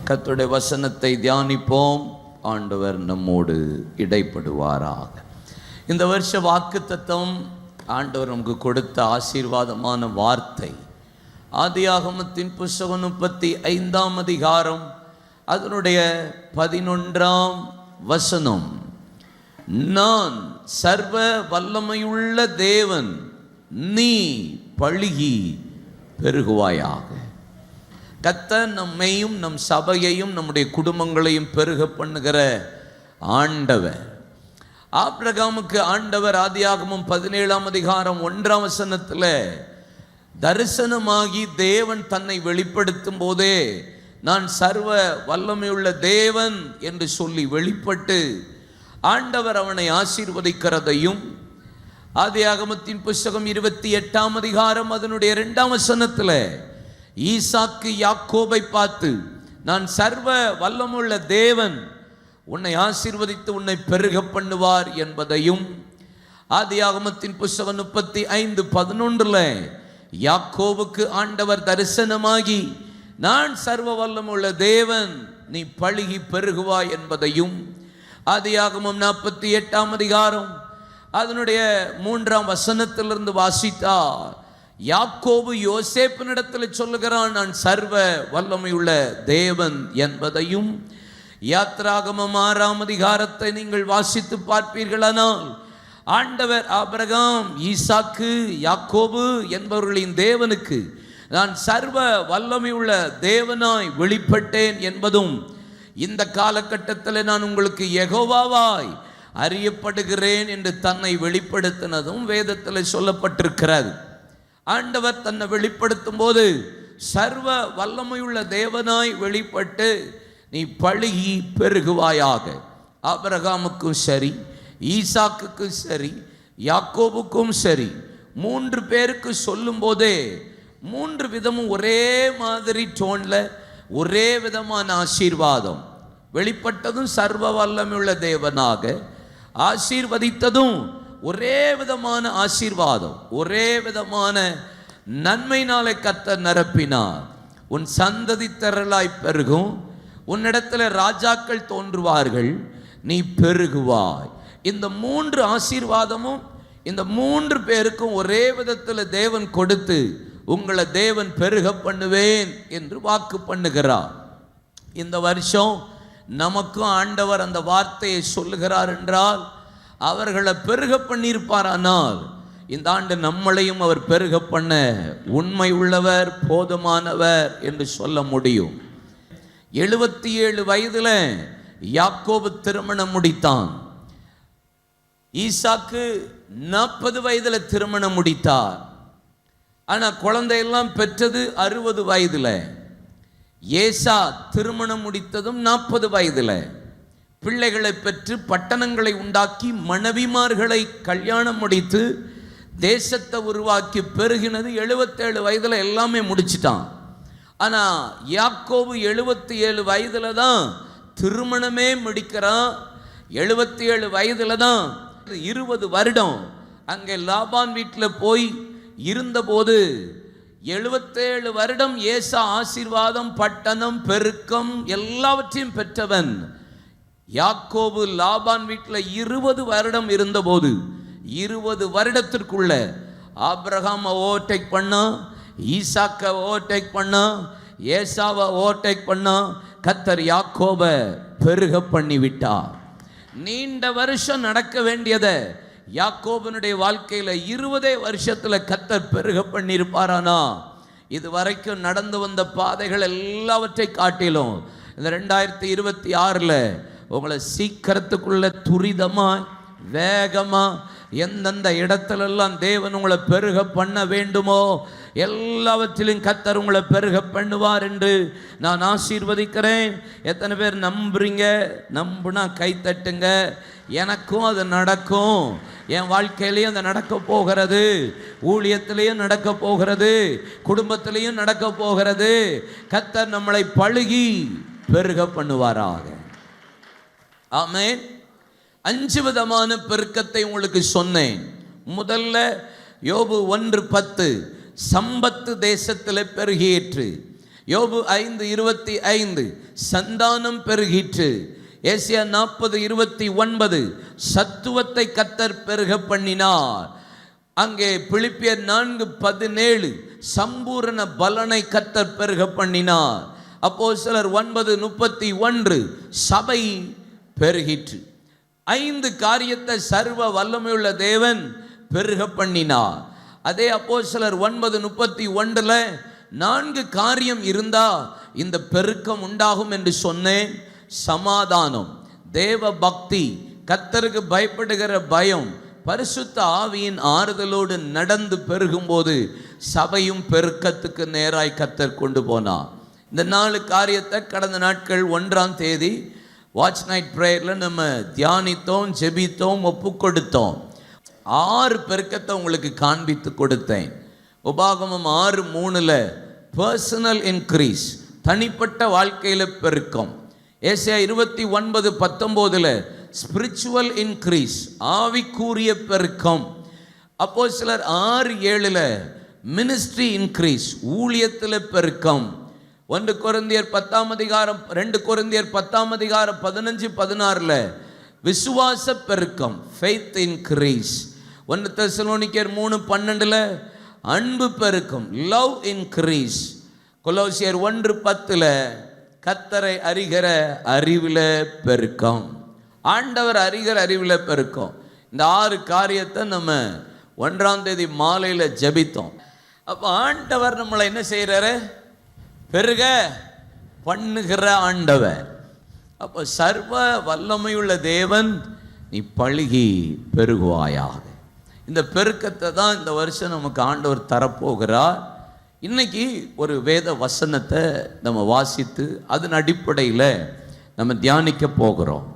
கர்த்தருடைய வசனத்தை தியானிப்போம். ஆண்டவர் நம்மோடு இடைப்படுவாராக. இந்த வருஷ வாக்குத்தத்தம் ஆண்டவர் நமக்கு கொடுத்த ஆசீர்வாதமான வார்த்தை ஆதியாகமத்தின் புஸ்தகம் 35ஆம் அதிகாரம் அதனுடைய 11ஆம் வசனம். நான் சர்வ வல்லமையுள்ள தேவன், நீ பழுகி பெருகுவாயாக. கர்த்தர் நம்மையும் நம் சபையையும் நம்முடைய குடும்பங்களையும் பெருக பண்ணுகிற ஆண்டவர். ஆபிரகாமுக்கு ஆண்டவர் ஆதியாகமம் 17ஆம் அதிகாரம் 1ஆம் வசனத்தில் தரிசனமாகி தேவன் தன்னை வெளிப்படுத்தும் போதே நான் சர்வ வல்லமையுள்ள தேவன் என்று சொல்லி வெளிப்பட்டு ஆண்டவர் அவனை ஆசீர்வதிக்கிறதையும், ஆதியாகமத்தின் புஸ்தகம் 28ஆம் அதிகாரம் அதனுடைய 2ஆம் வசனத்தில் ஈசாக்கு யாக்கோபை பார்த்து நான் சர்வ வல்லமுள்ள தேவன், உன்னை ஆசீர்வதித்து உன்னை பெருக பண்ணுவார் என்பதையும், ஆதியாகமத்தின் புஸ்தகம் 35:11 யாக்கோபுக்கு ஆண்டவர் தரிசனமாகி நான் சர்வ வல்லமுள்ள தேவன், நீ பழுகி பெருகுவாய் என்பதையும், ஆதியாகமம் 48ஆம் அதிகாரம் அதனுடைய 3ஆம் வசனத்திலிருந்து வாசித்தார். யாக்கோபு யோசேப்பினிடத்தில் சொல்லுகிறான் நான் சர்வ வல்லமையுள்ள தேவன் என்பதையும், யாத்ராகமம் 6ஆம் அதிகாரத்தை நீங்கள் வாசித்து பார்ப்பீர்களானால் ஆண்டவர் ஆபிரகாம், ஈசாக்கு, யாக்கோபு என்பவர்களின் தேவனுக்கு நான் சர்வ வல்லமையுள்ள தேவனாய் வெளிப்பட்டேன் என்பதும், இந்த காலகட்டத்தில் நான் உங்களுக்கு யெகோவாவாய் அறியப்படுகிறேன் என்று தன்னை வெளிப்படுத்தினதும் வேதத்தில் சொல்லப்பட்டிருக்கிறது. ஆண்டவர் தன்னை வெளிப்படுத்தும் போது சர்வ வல்லமையுள்ள தேவனாய் வெளிப்பட்டு நீ பழுகி பெருகுவாயாக. ஆபிரகாமுக்கும் சரி, ஈசாக்குக்கும் சரி, யாக்கோபுக்கும் சரி, 3 பேருக்கு சொல்லும் போதே 3 விதமும் ஒரே மாதிரி டோன்ல ஒரே விதமான ஆசீர்வாதம். வெளிப்பட்டதும் சர்வ வல்லமையுள்ள தேவனாக, ஆசீர்வதித்ததும் ஒரே விதமான ஆசீர்வாதம், ஒரே விதமான நன்மையினாலே கர்த்தர் நிரப்பினார். உன் சந்ததி திரளாய் பெருகும், உன்னிடத்தில் ராஜாக்கள் தோன்றுவார்கள், நீ பெருகுவாய். இந்த 3 ஆசீர்வாதமும் இந்த 3 பேருக்கும் ஒரே விதத்தில் தேவன் கொடுத்து உங்களை தேவன் பெருக பண்ணுவேன் என்று வாக்கு பண்ணுகிறார். இந்த வருஷம் நமக்கும் ஆண்டவர் அந்த வார்த்தையை சொல்லுகிறார் என்றால் அவர்களை பெருக பண்ணியிருப்பாரானால் இந்த ஆண்டு நம்மளையும் அவர் பெருக பண்ண உண்மை உள்ளவர், போதுமானவர் என்று சொல்ல முடியும். 77 வயதில் யாக்கோபு திருமணம் முடித்தான். ஈசாக்கு 40 வயதில் திருமணம் முடித்தார். ஆனால் குழந்தையெல்லாம் பெற்றது 60 வயதில். ஏசா திருமணம் முடித்ததும் 40 வயதில். பிள்ளைகளை பெற்று பட்டணங்களை உண்டாக்கி மனைவிமார்களை கல்யாணம் முடித்து தேசத்தை உருவாக்கி பெருகினது 77 வயதில் எல்லாமே முடிச்சிட்டான். ஆனால் யாக்கோபு 77 வயதில் தான் திருமணமே முடிக்கிறான். 77 வயதில் தான் 20 வருடம் அங்கே லாபான் வீட்டில் போய் இருந்தபோது 77 வருடம் ஏசா ஆசீர்வாதம், பட்டணம், பெருக்கம் எல்லாவற்றையும் பெற்றவன். யாக்கோபு லாபான் வீட்டில் 20 வருடம் இருந்தபோது 20 வருடத்திற்குள்ள ஆபிரகாமை ஓவர்டேக் பண்ணா, ஈசாக்கை ஓவர்டேக் பண்ணா, ஏசாவை ஓவர்டேக் பண்ணா, கர்த்தர் யாக்கோபை பெருக பண்ணி விட்டார். நீண்ட வருஷம் நடக்க வேண்டியதை யாக்கோபனுடைய வாழ்க்கையில் 20 வருஷத்தில் கர்த்தர் பெருக பண்ணியிருப்பாரானா, இது வரைக்கும் நடந்து வந்த பாதைகள் எல்லாவற்றை காட்டிலும் இந்த 2026 உங்களை சீக்கிரத்துக்குள்ள துரிதமாக வேகமாக எந்தெந்த இடத்துலெல்லாம் தேவன் உங்களை பெருக பண்ண வேண்டுமோ எல்லாவற்றிலும் கர்த்தர் உங்களை பெருக பண்ணுவார் என்று நான் ஆசீர்வதிக்கிறேன். எத்தனை பேர் நம்புறீங்க? நம்புனா கை தட்டுங்க. எனக்கும் அது நடக்கும். என் வாழ்க்கையிலையும் அது நடக்க போகிறது, ஊழியத்திலையும் நடக்க போகிறது, குடும்பத்திலையும் நடக்க போகிறது. கர்த்தர் நம்மளை பழுகி பெருக பண்ணுவாராக. ஆமென். 5 விதமான பெருக்கத்தை உங்களுக்கு சொன்னேன். முதல்ல யோபு 1:10 சம்பத்து தேசத்தில் பெருகிற்று. யோபு 5:25 சந்தானம் பெருகிற்று. ஏசாயா 40:29 சத்துவத்தை கர்த்தர் பெருக பண்ணினார். அங்கே பிலிப்பியர் 4:17 சம்பூரண பலனை கர்த்தர் பெருக பண்ணினார். அப்போஸ்தலர் 9:31 சபை பெருகிற்று. 5 காரியத்தை சர்வ வல்லமையுள்ள தேவன் பெருக பண்ணினார். அதே அப்போஸ்தலர் 9:31 4 காரியம் இருந்தா இந்த பெருக்கம் உண்டாகும் என்று சொன்னேன். சமாதானம், தேவ பக்தி, கர்த்தருக்கு பயப்படுகிற பயம், பரிசுத்த ஆவியின் ஆறுதலோடு நடந்து பெருகும்போது சபையும் பெருக்கத்துக்கு நேராய் கர்த்தர் கொண்டு போனார். இந்த 4 காரியத்தை கடந்த நாட்கள் 1ஆம் தேதி வாட்ச் நைட் ப்ரேயரில் நம்ம தியானித்தோம், ஜெபித்தோம், ஒப்பு கொடுத்தோம். 6 பெருக்கத்தை உங்களுக்கு காண்பித்து கொடுத்தேன். உபாகமம் 6:3 பர்சனல் இன்க்ரீஸ், தனிப்பட்ட வாழ்க்கையில் பெருக்கம். ஏசாயா 29:19 ஸ்பிரிச்சுவல் இன்க்ரீஸ், ஆவிக்குரிய பெருக்கம். அப்போஸ்தலர் 6:7 மினிஸ்ட்ரி இன்க்ரீஸ், ஊழியத்தில் பெருக்கம். 1 கொரிந்தியர் 10:2 கொரிந்தியர் 10:15-16 விசுவாச பெருக்கம், ஃபெய்த் இன்க்ரீஸ். 1 தெசலோனிக்கேயர் 3:12 அன்பு பெருக்கம், லவ் இன்க்ரீஸ். கொலோசியர் 1:10 கர்த்தரை அறிகிற அறிவில் பெருக்கம், ஆண்டவர் அறிகிற அறிவில் பெருக்கம். இந்த 6 காரியத்தை நம்ம 1ஆம் தேதி மாலையில் ஜெபித்தோம். அப்போ ஆண்டவர் நம்மளை என்ன செய்கிறாரு? பெருக பண்ணுகிற ஆண்டவர். அப்போ சர்வ வல்லமையுள்ள தேவன், நீ பழுகி பெருகுவாயாக. இந்த பெருக்கத்தை தான் இந்த வருஷம் நமக்கு ஆண்டவர் தரப்போகிறார். இன்னைக்கு ஒரு வேத வசனத்தை நம்ம வாசித்து அதன் அடிப்படையில் நம்ம தியானிக்க போகிறோம்.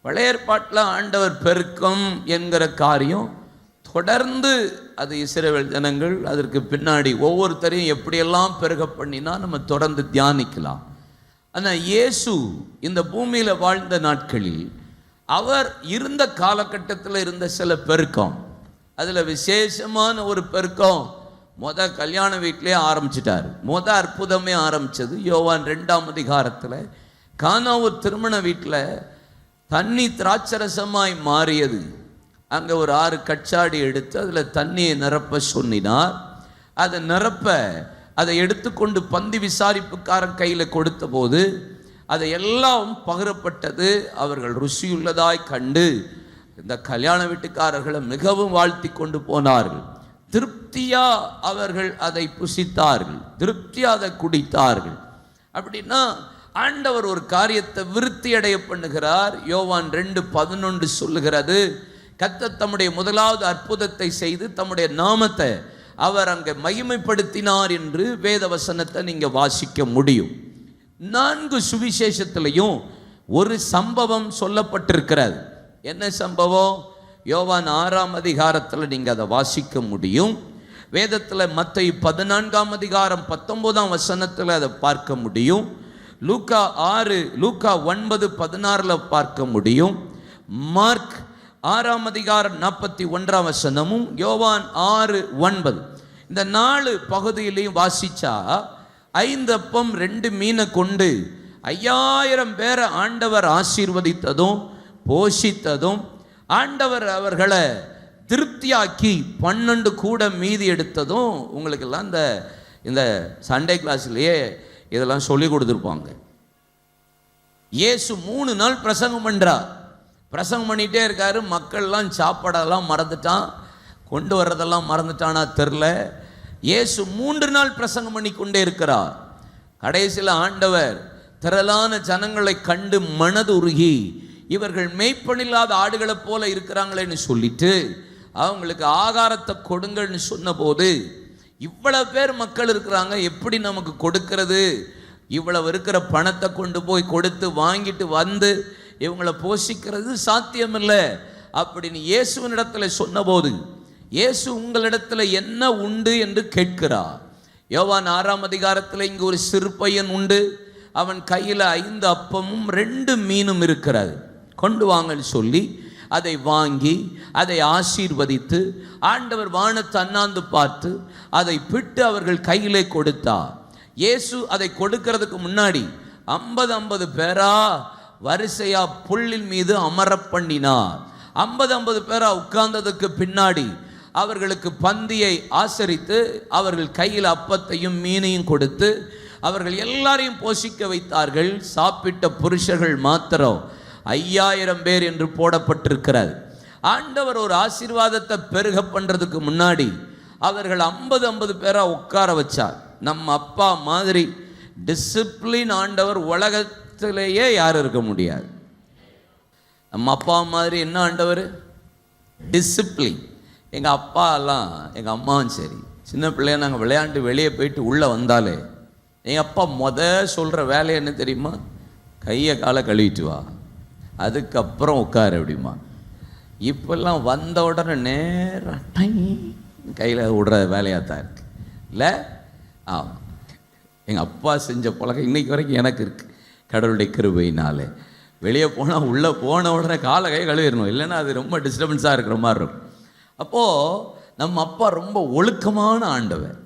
பழைய ஏற்பாட்டில் ஆண்டவர் பெருக்கம் என்கிற காரியம் தொடர்ந்து அது இஸ்ரவேல் ஜனங்கள் அதற்கு பின்னாடி ஒவ்வொருத்தரையும் எப்படியெல்லாம் பெருக பண்ணினா நம்ம தொடர்ந்து தியானிக்கலாம். ஆனால் இயேசு இந்த பூமியில் வாழ்ந்த நாட்களில் அவர் இருந்த காலகட்டத்தில் இருந்த சில பெருக்கம், அதில் விசேஷமான ஒரு பெருக்கம் கல்யாண வீட்டிலே ஆரம்பிச்சிட்டார். அற்புதமே ஆரம்பித்தது யோவான் 2ஆம் அதிகாரத்தில். கானாவூர் திருமண வீட்டில் தண்ணி திராட்சரசமாய் மாறியது. அங்கே ஒரு 6 கச்சாடி எடுத்து அதில் தண்ணியை நிரப்ப சொன்னார். அதை நிரப்ப அதை எடுத்துக்கொண்டு பந்தி விசாரிப்புக்காரன் கையில் கொடுத்த போது அதை எல்லாம் பகிரப்பட்டது. அவர்கள் ருசியுள்ளதாய் கண்டு இந்த கல்யாண வீட்டுக்காரர்களை மிகவும் வாழ்த்தி கொண்டு போனார்கள். திருப்தியா அவர்கள் அதை புசித்தார்கள், திருப்தியா அதை குடித்தார்கள். அப்படின்னா ஆண்டவர் ஒரு காரியத்தை விருத்தி அடைய பண்ணுகிறார். யோவான் 2:11 சொல்லுகிறது, கர்த்தர் தம்முடைய முதலாவது அற்புதத்தை செய்து தம்முடைய நாமத்தை அவர் அங்கே மகிமைப்படுத்தினார் என்று வேத வசனத்தை நீங்கள் வாசிக்க முடியும். 4 சுவிசேஷத்திலையும் ஒரு சம்பவம் சொல்லப்பட்டிருக்கிறது. என்ன சம்பவம்? யோவான் 6ஆம் அதிகாரத்தில் நீங்கள் அதை வாசிக்க முடியும். வேதத்தில் மத்தேயு 14ஆம் அதிகாரம் 19ஆம் வசனத்தில் அதை பார்க்க முடியும். லூக்கா 9:16 பார்க்க முடியும். மார்க் 6ஆம் அதிகாரம் 41ஆம் வசனமும் யோவான் 6:9 இந்த 4 பகுதியிலையும் வாசிச்சா 5 அப்பம் 2 மீனை கொண்டு 5000 பேரை ஆண்டவர் ஆசீர்வதித்ததும் போஷித்ததும், ஆண்டவர் அவர்களை திருப்தியாக்கி 12 கூட மீதி எடுத்ததும் உங்களுக்கெல்லாம் இந்த சண்டே கிளாஸ்லேயே இதெல்லாம் சொல்லி கொடுத்துருப்பாங்க. இயேசு 3 நாள் பிரசங்கம் பண்ணுறார். பிரசங்கம் பண்ணிகிட்டே இருக்காரு. மக்கள்லாம் சாப்பாடெல்லாம் மறந்துட்டான், கொண்டு வர்றதெல்லாம் மறந்துட்டானா தெரில. இயேசு 3 நாள் பிரசங்கம் பண்ணி கொண்டே இருக்கிறார். கடைசியில் ஆண்டவர் திரளான ஜனங்களை கண்டு மனதுருகி, இவர்கள் மேய்ப்பனில்லாத ஆடுகளைப் போல இருக்கிறாங்களேன்னு சொல்லிட்டு அவங்களுக்கு ஆகாரத்தை கொடுங்கள்னு சொன்னபோது, இவ்வளவு பேர் மக்கள் இருக்கிறாங்க, எப்படி நமக்கு கொடுக்கிறது? இவ்வளவு இருக்கிற பணத்தை கொண்டு போய் கொடுத்து வாங்கிட்டு வந்து இவங்களை போஷிக்கிறது சாத்தியமில்லை அப்படின்னு இயேசுவினிடத்தில் சொன்னபோது, இயேசு உங்களிடத்தில் என்ன உண்டு என்று கேட்கிறார். யோவான் 6ஆம் அதிகாரத்தில் இங்கு ஒரு சிறு பையன் உண்டு, அவன் கையில் 5 அப்பமும் 2 மீனும் இருக்கிறது, கொண்டு வாங்கன்னு சொல்லி அதை வாங்கி அதை ஆசீர்வதித்து ஆண்டவர் வானத்தை அண்ணாந்து பார்த்து அதை பிட்டு அவர்கள் கையிலே கொடுத்தார். இயேசு அதை கொடுக்கிறதுக்கு முன்னாடி 50 பேரா வரிசையா புல்லின் மீது அமர பண்ணினார். 50 பேரா உட்கார்ந்ததுக்கு பின்னாடி அவர்களுக்கு பந்தியை ஆசரித்து அவர்கள் கையில் அப்பத்தையும் மீனையும் கொடுத்து அவர்கள் எல்லாரையும் போஷிக்க வைத்தார்கள். சாப்பிட்ட புருஷர்கள் மாத்திரம் 5000 பேர் என்று போடப்பட்டிருக்கிறது. ஆண்டவர் ஒரு ஆசீர்வாதத்தை பெருக பண்றதுக்கு முன்னாடி அவர்கள் 50 பேரா உட்கார வச்சார். நம்ம அப்பா மாதிரி டிசிப்ளின் ஆண்டவர் உலகத்திலேயே யாரும் இருக்க முடியாது. நம்ம அப்பா மாதிரி என்ன ஆண்டவர்? டிசிப்ளின். எங்கள் அப்பா எல்லாம், எங்கள் அம்மாவும் சரி, சின்ன பிள்ளைய நாங்கள் விளையாண்டு வெளியே போயிட்டு உள்ளே வந்தாலே எங்கள் அப்பா சொல்கிற வேலை என்ன தெரியுமா? கையை காலை கழுவிட்டு வா, அதுக்கப்புறம் உட்காரு அப்படிமா. இப்பெல்லாம் வந்த உடனே நேராக கையில் விடுற வேலையாக தான் இருக்கு இல்லை? ஆமாம், எங்கள் அப்பா செஞ்ச பழக்கம் இன்னைக்கு வரைக்கும் எனக்கு இருக்குது. கடவுளுடைய கிருபையினாலே வெளியே போனால் உள்ளே போன உடனே காலை கை கழுவிடணும், இல்லைன்னா அது ரொம்ப டிஸ்டர்பன்ஸாக இருக்கிற மாதிரி இருக்கும். அப்போது நம்ம அப்பா ரொம்ப ஒழுக்கமான ஆண்டவர்.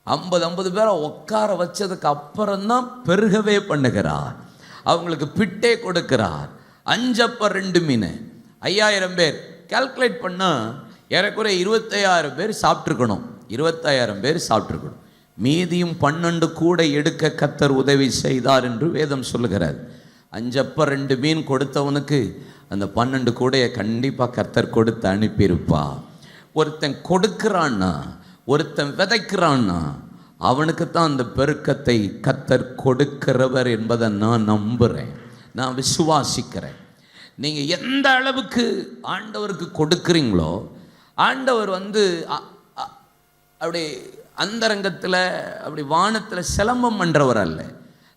50 பேரை உட்கார வச்சதுக்கு அப்புறம்தான் பெருகவே பண்ணுகிறார். அவங்களுக்கு பிட்டே கொடுக்கிறார். 5 அப்பம் 2 மீன், 5000 பேர். கால்குலேட் பண்ணால் ஏறக்குறைய 25000 பேர் சாப்பிட்ருக்கணும். 25000 பேர் சாப்பிட்ருக்கணும். மீதியும் 12 கூட எடுக்க கர்த்தர் உதவி செய்தார் என்று வேதம் சொல்லுகிறார். 5 அப்பம் 2 மீன் கொடுத்தவனுக்கு அந்த 12 கூடையை கண்டிப்பாக கர்த்தர் கொடுத்து அனுப்பியிருப்பா. ஒருத்தன் கொடுக்கிறான்னா, ஒருத்தன் விதைக்கிறான்னா அவனுக்கு தான் அந்த பெருக்கத்தை கர்த்தர் கொடுக்கிறவர் என்பதை நான் நம்புகிறேன், நான் விசுவாசிக்கிறேன். நீங்கள் எந்த அளவுக்கு ஆண்டவருக்கு கொடுக்குறீங்களோ, ஆண்டவர் அப்படி அந்தரங்கத்தில் அப்படி வானத்தில் சிலம்பம் பண்ணுறவர் அல்ல.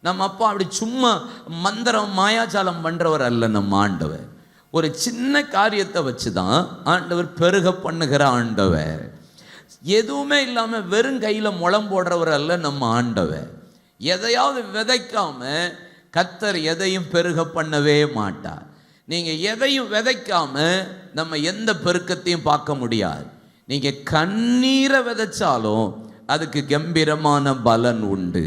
நம்ம அப்பா அப்படி சும்மா மந்திரம் மாயாஜாலம் பண்ணுறவர் அல்ல. நம்ம ஆண்டவர் ஒரு சின்ன காரியத்தை வச்சு தான் ஆண்டவர் பெருக பண்ணுகிற ஆண்டவர். எதுவுமே இல்லாமல் வெறும் கையில் முளம் போடுறவர் அல்ல நம்ம ஆண்டவர். எதையாவது விதைக்காம கர்த்தர் எதையும் பெருக பண்ணவே மாட்டார். நீங்கள் எதையும் விதைக்காம நம்ம எந்த பெருக்கத்தையும் பார்க்க முடியாது. நீங்கள் கண்ணீரை விதைச்சாலும் அதுக்கு கம்பீரமான பலன் உண்டு.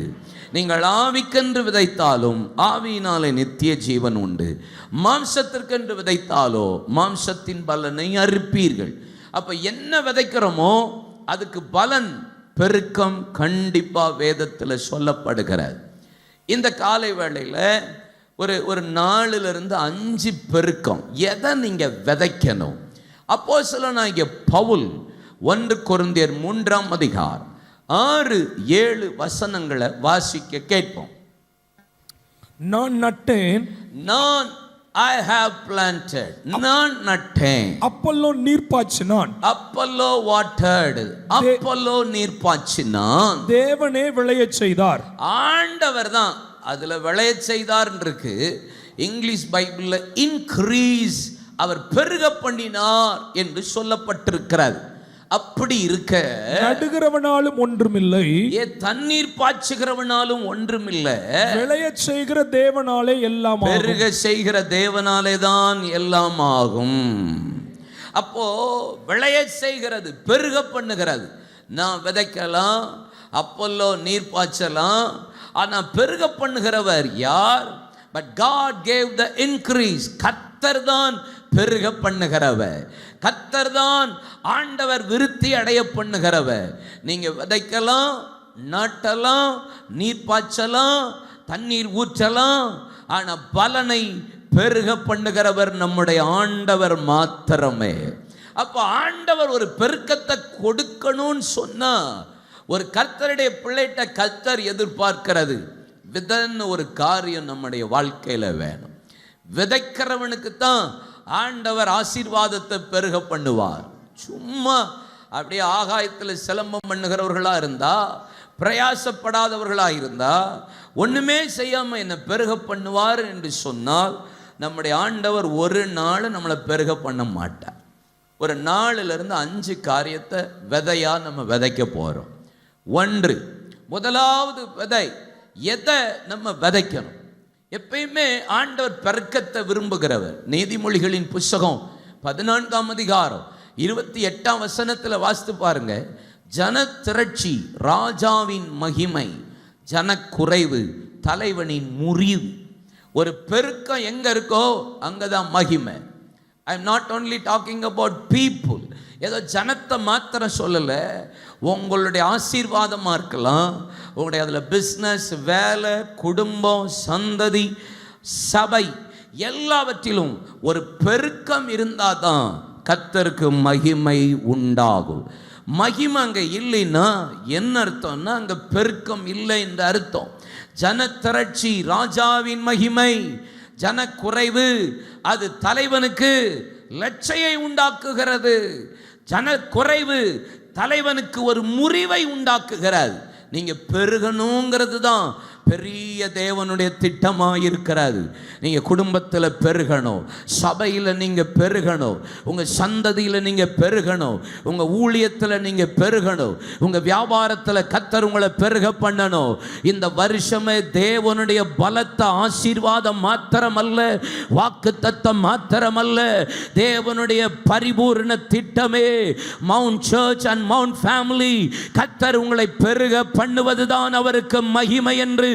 நீங்கள் ஆவிக்கென்று விதைத்தாலும் ஆவியினாலே நித்திய ஜீவன் உண்டு. மாம்சத்திற்கென்று விதைத்தாலோ மாம்சத்தின் பலனை அறுப்பீர்கள். அப்போ என்ன விதைக்கிறோமோ அதுக்கு பலன் பெருக்கம் கண்டிப்பாக வேதத்தில் சொல்லப்படுகிறது. இந்த காலை வேளையில் ஒரு 4 பெருக்கம் எதை நீங்கள் விதைக்கணும்? அப்போஸ்தலனாகிய பவுல் 1 கொரிந்தியர் 3 அதிகாரம் 6-7 வசனங்களை வாசிக்க கேட்போம். நான் நட்டேன், I have planted, நான் நட்டேன். அப்பல்லோ நீர் பாய்ச்சினான், அப்பல்லோ watered, அப்பல்லோ நீர் பாய்ச்சினான். தேவனே விளையச் செய்தார். ஆண்டவர் தான் அதுல விளையச் செய்தார் இருக்கு. இங்கிலீஷ் பைபிள்ல இன்க்ரீஸ், அவர் பெருக பண்ணினார் என்று சொல்லப்பட்டிருக்கிறது. அப்படி இருக்க நடுகிறவனாலும் ஒன்றுமில்லை, தண்ணீர் பாய்ச்சுகிறவனாலும் ஒன்றுமில்லை, விளையச் செய்கிற தேவனாலே எல்லாம், பெருக செய்கிற தேவனாலே தான் எல்லாம் ஆகும். அப்போ விளையச் செய்கிறது, பெருக பண்ணுகிறது. நான் விதைக்கலாம், அப்பல்லோ நீர் பாய்ச்சலாம், ஆனா பெருக பண்ணுகிறவர் யார்? But God gave the increase. கர்த்தர் தான் பெருக பண்ணுகிறவர். கர்த்தர் தான் ஆண்டவர் விருத்தி அடைய பண்ணுகிறவர். நீங்க விதைக்கலாம், நாட்டலாம், நீர் பாய்ச்சலாம், தண்ணீர் ஊற்றலாம், ஆனா பலனை பெருக பண்ணுகிறவர் நம்முடைய ஆண்டவர் மாத்திரமே. அப்ப ஆண்டவர் ஒரு பெருக்கத்தை கொடுக்கணும்னு சொன்னா ஒரு கர்த்தருடைய பிள்ளைகிட்ட கர்த்தர் எதிர்பார்க்கிறது விதன்னு ஒரு காரியம் நம்முடைய வாழ்க்கையில வேணும். விதைக்கிறவனுக்கு தான் ஆண்டவர் ஆசீர்வாதத்தை பெருக பண்ணுவார். சும்மா அப்படியே ஆகாயத்தில் சிலம்பம் பண்ணுகிறவர்களா இருந்தா, பிரயாசப்படாதவர்களா இருந்தா, ஒண்ணுமே செய்யாம என்ன பெருக பண்ணுவார் என்று சொன்னால் நம்முடைய ஆண்டவர் ஒரு நாள் நம்மளை பெருக பண்ண மாட்டார். ஒரு 4-5 காரியத்தை விதையா நம்ம விதைக்க போறோம். 1, முதலாவது விதை, எதை நம்ம விதைக்கணும்? எப்பயுமே ஆண்டவர் பெருக்கத்தை விரும்புகிறவர். நீதிமொழிகளின் புஸ்தகம் 14 அதிகாரம் 28 வசனத்தில் வாசித்து பாருங்க. ஜன திரட்சி ராஜாவின் மகிமை, ஜனக்குறைவு தலைவனின் முறிவு. ஒரு பெருக்கம் எங்க இருக்கோ அங்கதான் மகிமை. I am not only talking about people. ஏதோ ஜனத்தை மாத்திரம் சொல்லலை. உங்களுடைய ஆசீர்வாதமாக இருக்கலாம், உங்களுடைய அதில் பிஸ்னஸ், வேலை, குடும்பம், சந்ததி, சபை, எல்லாவற்றிலும் ஒரு பெருக்கம் இருந்தால் தான் கர்த்தருக்கு மகிமை உண்டாகும். மகிமை அங்கே இல்லைன்னா என்ன அர்த்தம்னா அங்கே பெருக்கம் இல்லை என்ற அர்த்தம். ஜனத்திரட்சி ராஜாவின் மகிமை, ஜனக்குறைவு அது தலைவனுக்கு லட்சையை உண்டாக்குகிறது. ஜனக்குறைவு தலைவனுக்கு ஒரு முறிவை உண்டாக்குகிறது. நீங்க பெருகணுங்கிறது தான் பெரிய தேவனுடைய திட்டமாக இருக்கிறது. நீங்கள் குடும்பத்தில் பெருகணும், சபையில் நீங்கள் பெருகணும், உங்கள் சந்ததியில் நீங்கள் பெருகணும், உங்கள் ஊழியத்தில் நீங்கள் பெருகணும், உங்கள் வியாபாரத்தில் கர்த்தர் உங்களை பெருக பண்ணணும். இந்த வருஷமே தேவனுடைய பலத்த ஆசீர்வாதம் மாத்திரமல்ல, வாக்கு தத்தம் மாத்திரமல்ல, தேவனுடைய பரிபூர்ண திட்டமே Mount Church and Mount family. கர்த்தர் உங்களை பெருக பண்ணுவதுதான் அவருக்கு மகிமை என்று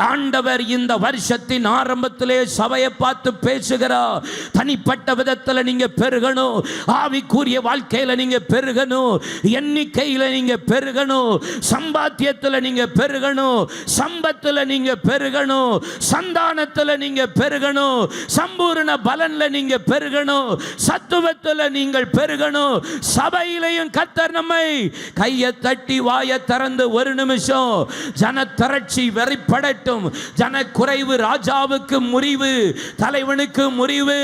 ஆண்டவர் இந்த வருஷத்தின் ஆரம்பத்திலே சபையை பார்த்து பேசுகிறார். தனிப்பட்ட விதத்தில் நீங்க பெருகணும், ஆவிக்குரிய வாழ்க்கையில நீங்க பெருகணும், எண்ணிக்கையில நீங்க பெருகணும், சம்பாத்தியத்தில் நீங்க பெருகணும், சம்பத்தில் நீங்க பெருகணும், சந்தானத்தில் நீங்க பெருகணும், சம்பூர்ண பலன்ல நீங்க பெருகணும், சத்துவத்தில் நீங்கள் பெருகணும். சபையிலையும் கர்த்தர் நம்மை கையை தட்டி வாயை திறந்து ஒரு நிமிஷம் ஜனத்திரட்சி வெறிப்படட்டும், ஜனக்குறைவு ராஜாவுக்கு முறிவு, தலைவனுக்கு முறிவு.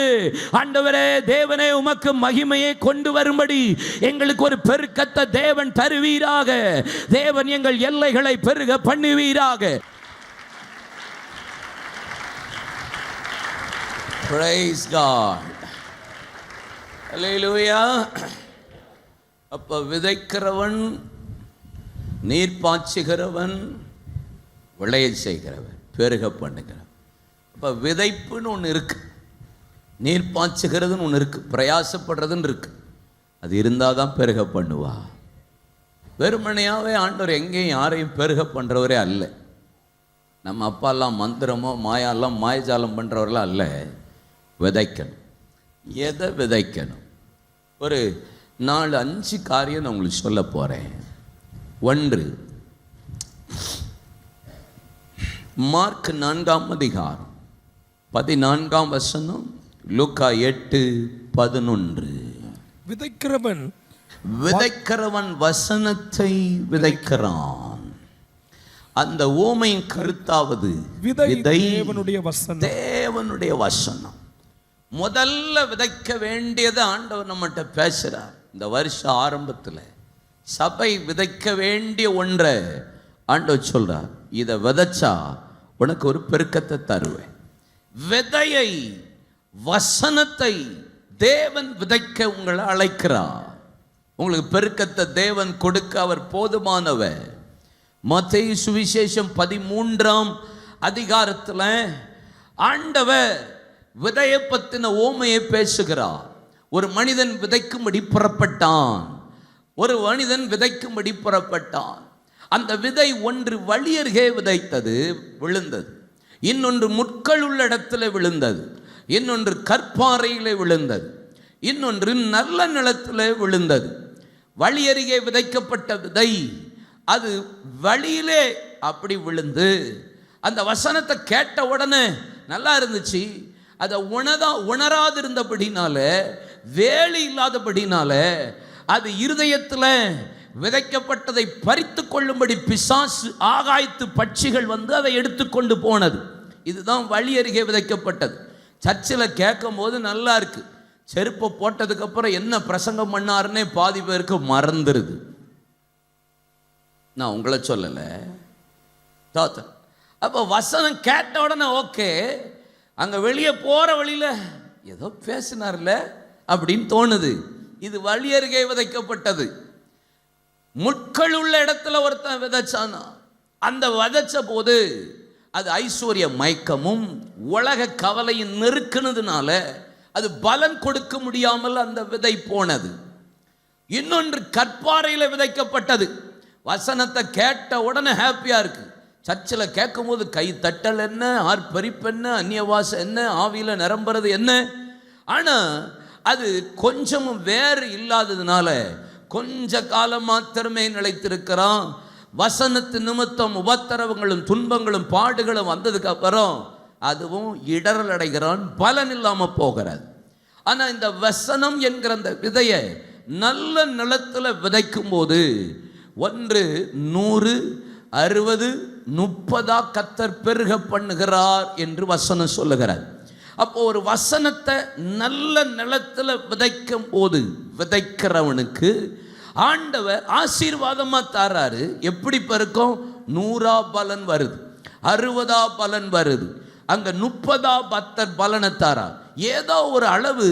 ஆண்டவரே தேவனே உமக்கு மகிமையை கொண்டு வரும்படி எங்களுக்கு ஒரு பெருக்கத்தை தேவன் தருவீராக. தேவன் எங்கள் எல்லைகளை பெருக பண்ணுவீராக. Praise God. Hallelujah. அப்ப விதைக்கிறவன், நீர் பாய்ச்சுகிறவன், விளைய செய்கிறவன், பெருக பண்ணுகிறவன். அப்போ விதைப்புன்னு ஒன்று இருக்கு, நீர் பாய்ச்சுகிறதுன்னு ஒன்று இருக்கு, பிரயாசப்படுறதுன்னு இருக்கு. அது இருந்தால் தான் பெருக பண்ணுவா. வெறுமனையாகவே ஆண்டவர் எங்கேயும் யாரையும் பெருக பண்ணுறவரே அல்ல. நம்ம அப்பாலாம் மந்திரமோ மாயாலாம் மாயஜாலம் பண்ணுறவரெல்லாம் அல்ல. விதைக்கணும். எதை விதைக்கணும்? ஒரு 4-5 காரியம் நான் உங்களுக்கு சொல்ல போகிறேன். 1, மார்க் 4ஆம் அதிகாரம் 14ஆம் வசனம், லூக்கா 8:11. விதைக்கிறவன் வசனத்தை விதைக்கிறான். அந்த ஓமையின் கருத்தாவது விதை தேவனுடைய வசனம். முதல்ல விதைக்க வேண்டியது ஆண்டவர் நம்மகிட்ட பேசுறார். இந்த வருஷ ஆரம்பத்தில் சபை விதைக்க வேண்டிய ஒன்றை ஆண்டவர் சொல்றார். இதை விதைச்சா உனக்கு ஒரு பெருக்கத்தை தருவேன். விதையை, வசனத்தை தேவன் விதைக்க உங்களை அழைக்கிறார். உங்களுக்கு பெருக்கத்தை தேவன் கொடுக்க அவர் போதுமானவர். மத்தேயு சுவிசேஷம் 13ஆம் அதிகாரத்தில் ஆண்டவர் விதையை பற்றின ஓமையை பேசுகிறார். ஒரு மனிதன் விதைக்கும்படி புறப்பட்டான். ஒரு மனிதன் விதைக்கும்படி புறப்பட்டான். அந்த விதை ஒன்று வழியருகே விதைத்தது, விழுந்தது. இன்னொன்று முட்கள் உள்ள இடத்துல விழுந்தது. இன்னொன்று கற்பாறையிலே விழுந்தது. இன்னொன்று நல்ல நிலத்தில் விழுந்தது. வழியருகே விதைக்கப்பட்ட விதை அது வழியிலே அப்படி விழுந்து அந்த வசனத்தை கேட்ட உடனே நல்லா இருந்துச்சு. அதை உணராது இருந்தபடினால, வேலி இல்லாதபடினால, அது இருதயத்தில் விதைக்கப்பட்டதை பறித்து கொள்ளும்படி பிசாசு, ஆகாயத்து பட்சிகள் வந்து அதை எடுத்துக்கொண்டு போனது. இதுதான் வழி அருகே விதைக்கப்பட்டது. சர்ச்சில் கேட்கும் போது நல்லா இருக்கு. செருப்பை போட்டதுக்கு அப்புறம் என்ன பிரசங்கம் பண்ணாருன்னே பாதி பேருக்கு மறந்துருது. நான் உங்களை சொல்லலை, தோத்த. அப்போ வசனம் கேட்ட உடனே ஓகே, அங்கே வெளியே போகிற வழியில் ஏதோ பேசினார்ல அப்படின்னு தோணுது. இது வழி அருகே விதைக்கப்பட்டது. முட்கள் உள்ள இடத்துல ஒருத்தன் விதைச்சானா, அந்த விதைச்ச போது அது ஐஸ்வர்ய மயக்கமும் உலக கவலையும் நெருக்குனதுனால அது பலன் கொடுக்க முடியாமல் அந்த விதை போனது. இன்னொன்று கற்பாறையில் விதைக்கப்பட்டது. வசனத்தை கேட்ட உடனே ஹாப்பியா இருக்கு. சர்ச்சில் கேட்கும்போது கை தட்டல் என்ன, ஆர்ப்பரிப்பு என்ன, அந்நியவாசம் என்ன, ஆவியில் நிரம்புறது என்ன. ஆனால் அது கொஞ்சமும் வேறு இல்லாததுனால கொஞ்ச காலம் மாத்திரமே நிலைத்திருக்கிறான். வசனத்து நிமித்தம் உபத்திரவங்களும் துன்பங்களும் பாடுகளும் வந்ததுக்கு அப்புறம் அதுவும் இடரல் அடைகிறான், பலன் இல்லாமல் போகிறது. ஆனால் இந்த வசனம் என்கிற அந்த விதையை நல்ல நிலத்தில் விதைக்கும் போது 100, 60, 30 கர்த்தர் பெருக பண்ணுகிறார் என்று வசனம் சொல்லுகிறார். அப்போ ஒரு வசனத்தை நல்ல நிலத்தில் விதைக்கும் போது விதைக்கிறவனுக்கு ஆண்டவர் ஆசீர்வாதமா தாராரு. எப்படி பெருக்கும்? 100 பலன் வருது, 60 பலன் வருது, அங்க 30 பலனை தாரா. ஏதோ ஒரு அளவு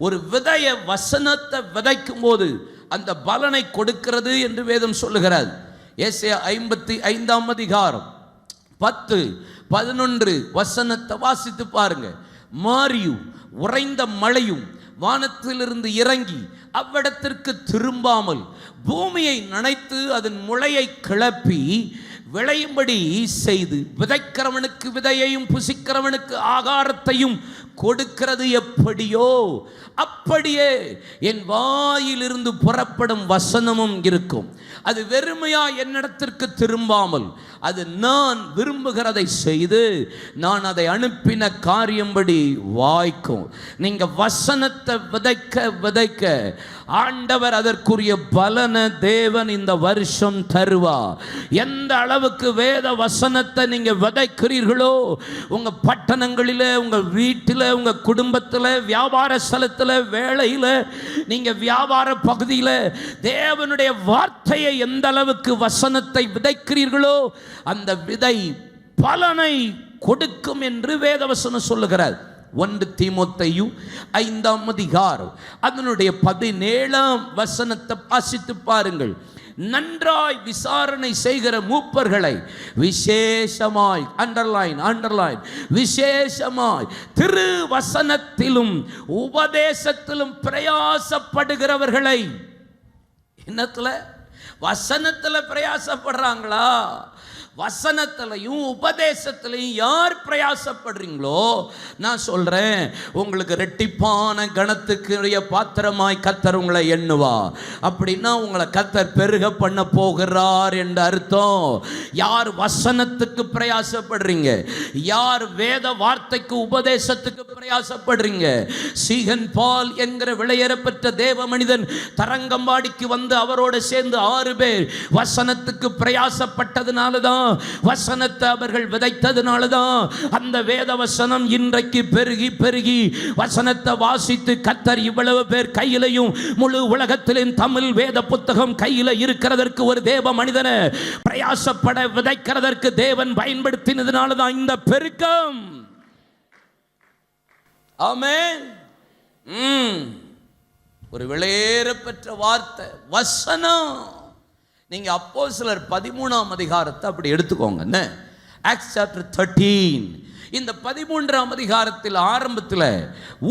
ஒரு விதைய வசனத்தை விதைக்கும் போது அந்த பலனை கொடுக்கிறது என்று வேதம் சொல்லுகிறார். ஏசாயா 55 அதிகாரம் 10, 11 வசனத்தை வாசித்து பாருங்க. மாரியும் உறைந்த மழையும் வானத்திலிருந்து இறங்கி அவ்விடத்திற்கு திரும்பாமல் பூமியை நனைத்து அதன் முளையை கிளப்பி விளையும்படி செய்து விதைக்கிறவனுக்கு விதையையும் புசிக்கிறவனுக்கு ஆகாரத்தையும் கொடுக்கிறது எப்படியோ அப்படியே என் வாயிலிருந்து புறப்படும் வசனமும் இருக்கும். அது வெறுமையா என்னிடத்திற்கு திரும்பாமல் அது நான் விரும்புகிறதை செய்து நான் அதை அனுப்பின காரியம்படி வாய்க்கும். நீங்க வசனத்தை விதைக்க விதைக்க ஆண்டவர் அதற்குரிய பலனை தேவன் இந்த வருஷம் தருவா. எந்த அளவுக்கு வேத வசனத்தை நீங்க விதைக்கிறீர்களோ உங்க பட்டணங்களில், உங்க வீட்டில், உங்க குடும்பத்தில், வியாபார ஸ்தலத்தில், வேளையில், நீங்க வியாபார பகுதியில் தேவனுடைய வார்த்தையை எந்த அளவுக்கு வசனத்தை விதைக்கிறீர்களோ அந்த விதை பலனை கொடுக்கும் என்று வேதவசனம் சொல்லுகிறார். 1 தீமோத்தேயு 5 அதிகாரம் அதனுடைய 17 வசனத்தை வாசித்து பாருங்கள். நன்றாய் விசாரணை செய்கிற மூப்பர்களை விசேஷமாய் அண்டர்லைன் விசேஷமாய் திருவசனத்திலும் உபதேசத்திலும் பிரயாசப்படுகிறவர்களை, என்னத்துல? வசனத்துல பிரயாசப்படுறாங்களா? வசனத்திலையும் உபதேசத்திலையும் யார் பிரயாசப்படுறீங்களோ நான் சொல்றேன் உங்களுக்கு ரெட்டிப்பான கணத்துக்குரிய பாத்திரமாய் கர்த்தர் உங்களை எண்ணுவா. அப்படின்னா உங்களை கர்த்தர் பெருக பண்ண போகிறார் என்று அர்த்தம். யார் வசனத்துக்கு பிரயாசப்படுறீங்க, யார் வேத வார்த்தைக்கு உபதேசத்துக்கு பிரயாசப்படுறீங்க. சீகன் பால் என்கிற விளையேறப்பெற்ற தேவ மனிதன் தரங்கம்பாடிக்கு வந்து அவரோடு சேர்ந்து 6 பேர் வசனத்துக்கு பிரயாசப்பட்டதுனால தான், வசனத்தை அவர்கள் விதைத்ததுனால தான் அந்த வேத வசனம் இன்றைக்கு பெருகி பெருகி வசனத்தை வாசித்து கர்த்தர் இவ்வளவு பேர் கையிலையும் முழு உலகத்திலும் தமிழ் வேத புத்தகம் கையில இருக்கிறதற்கு ஒரு தேவ மனிதனை பிரயாசப்பட விதைக்கிறதற்கு தேவன் பயன்படுத்தினதுனால தான் இந்த பெருக்கம். ஆமென். ஒரு விளையேறப்பெற்ற வார்த்தை வசனம். நீங்க அப்போஸ்தலர் 13 அதிகாரத்தை அப்படி எடுத்துக்கோங்க. Acts chapter 13. இந்த 13 அதிகாரத்தில் ஆரம்பத்தில்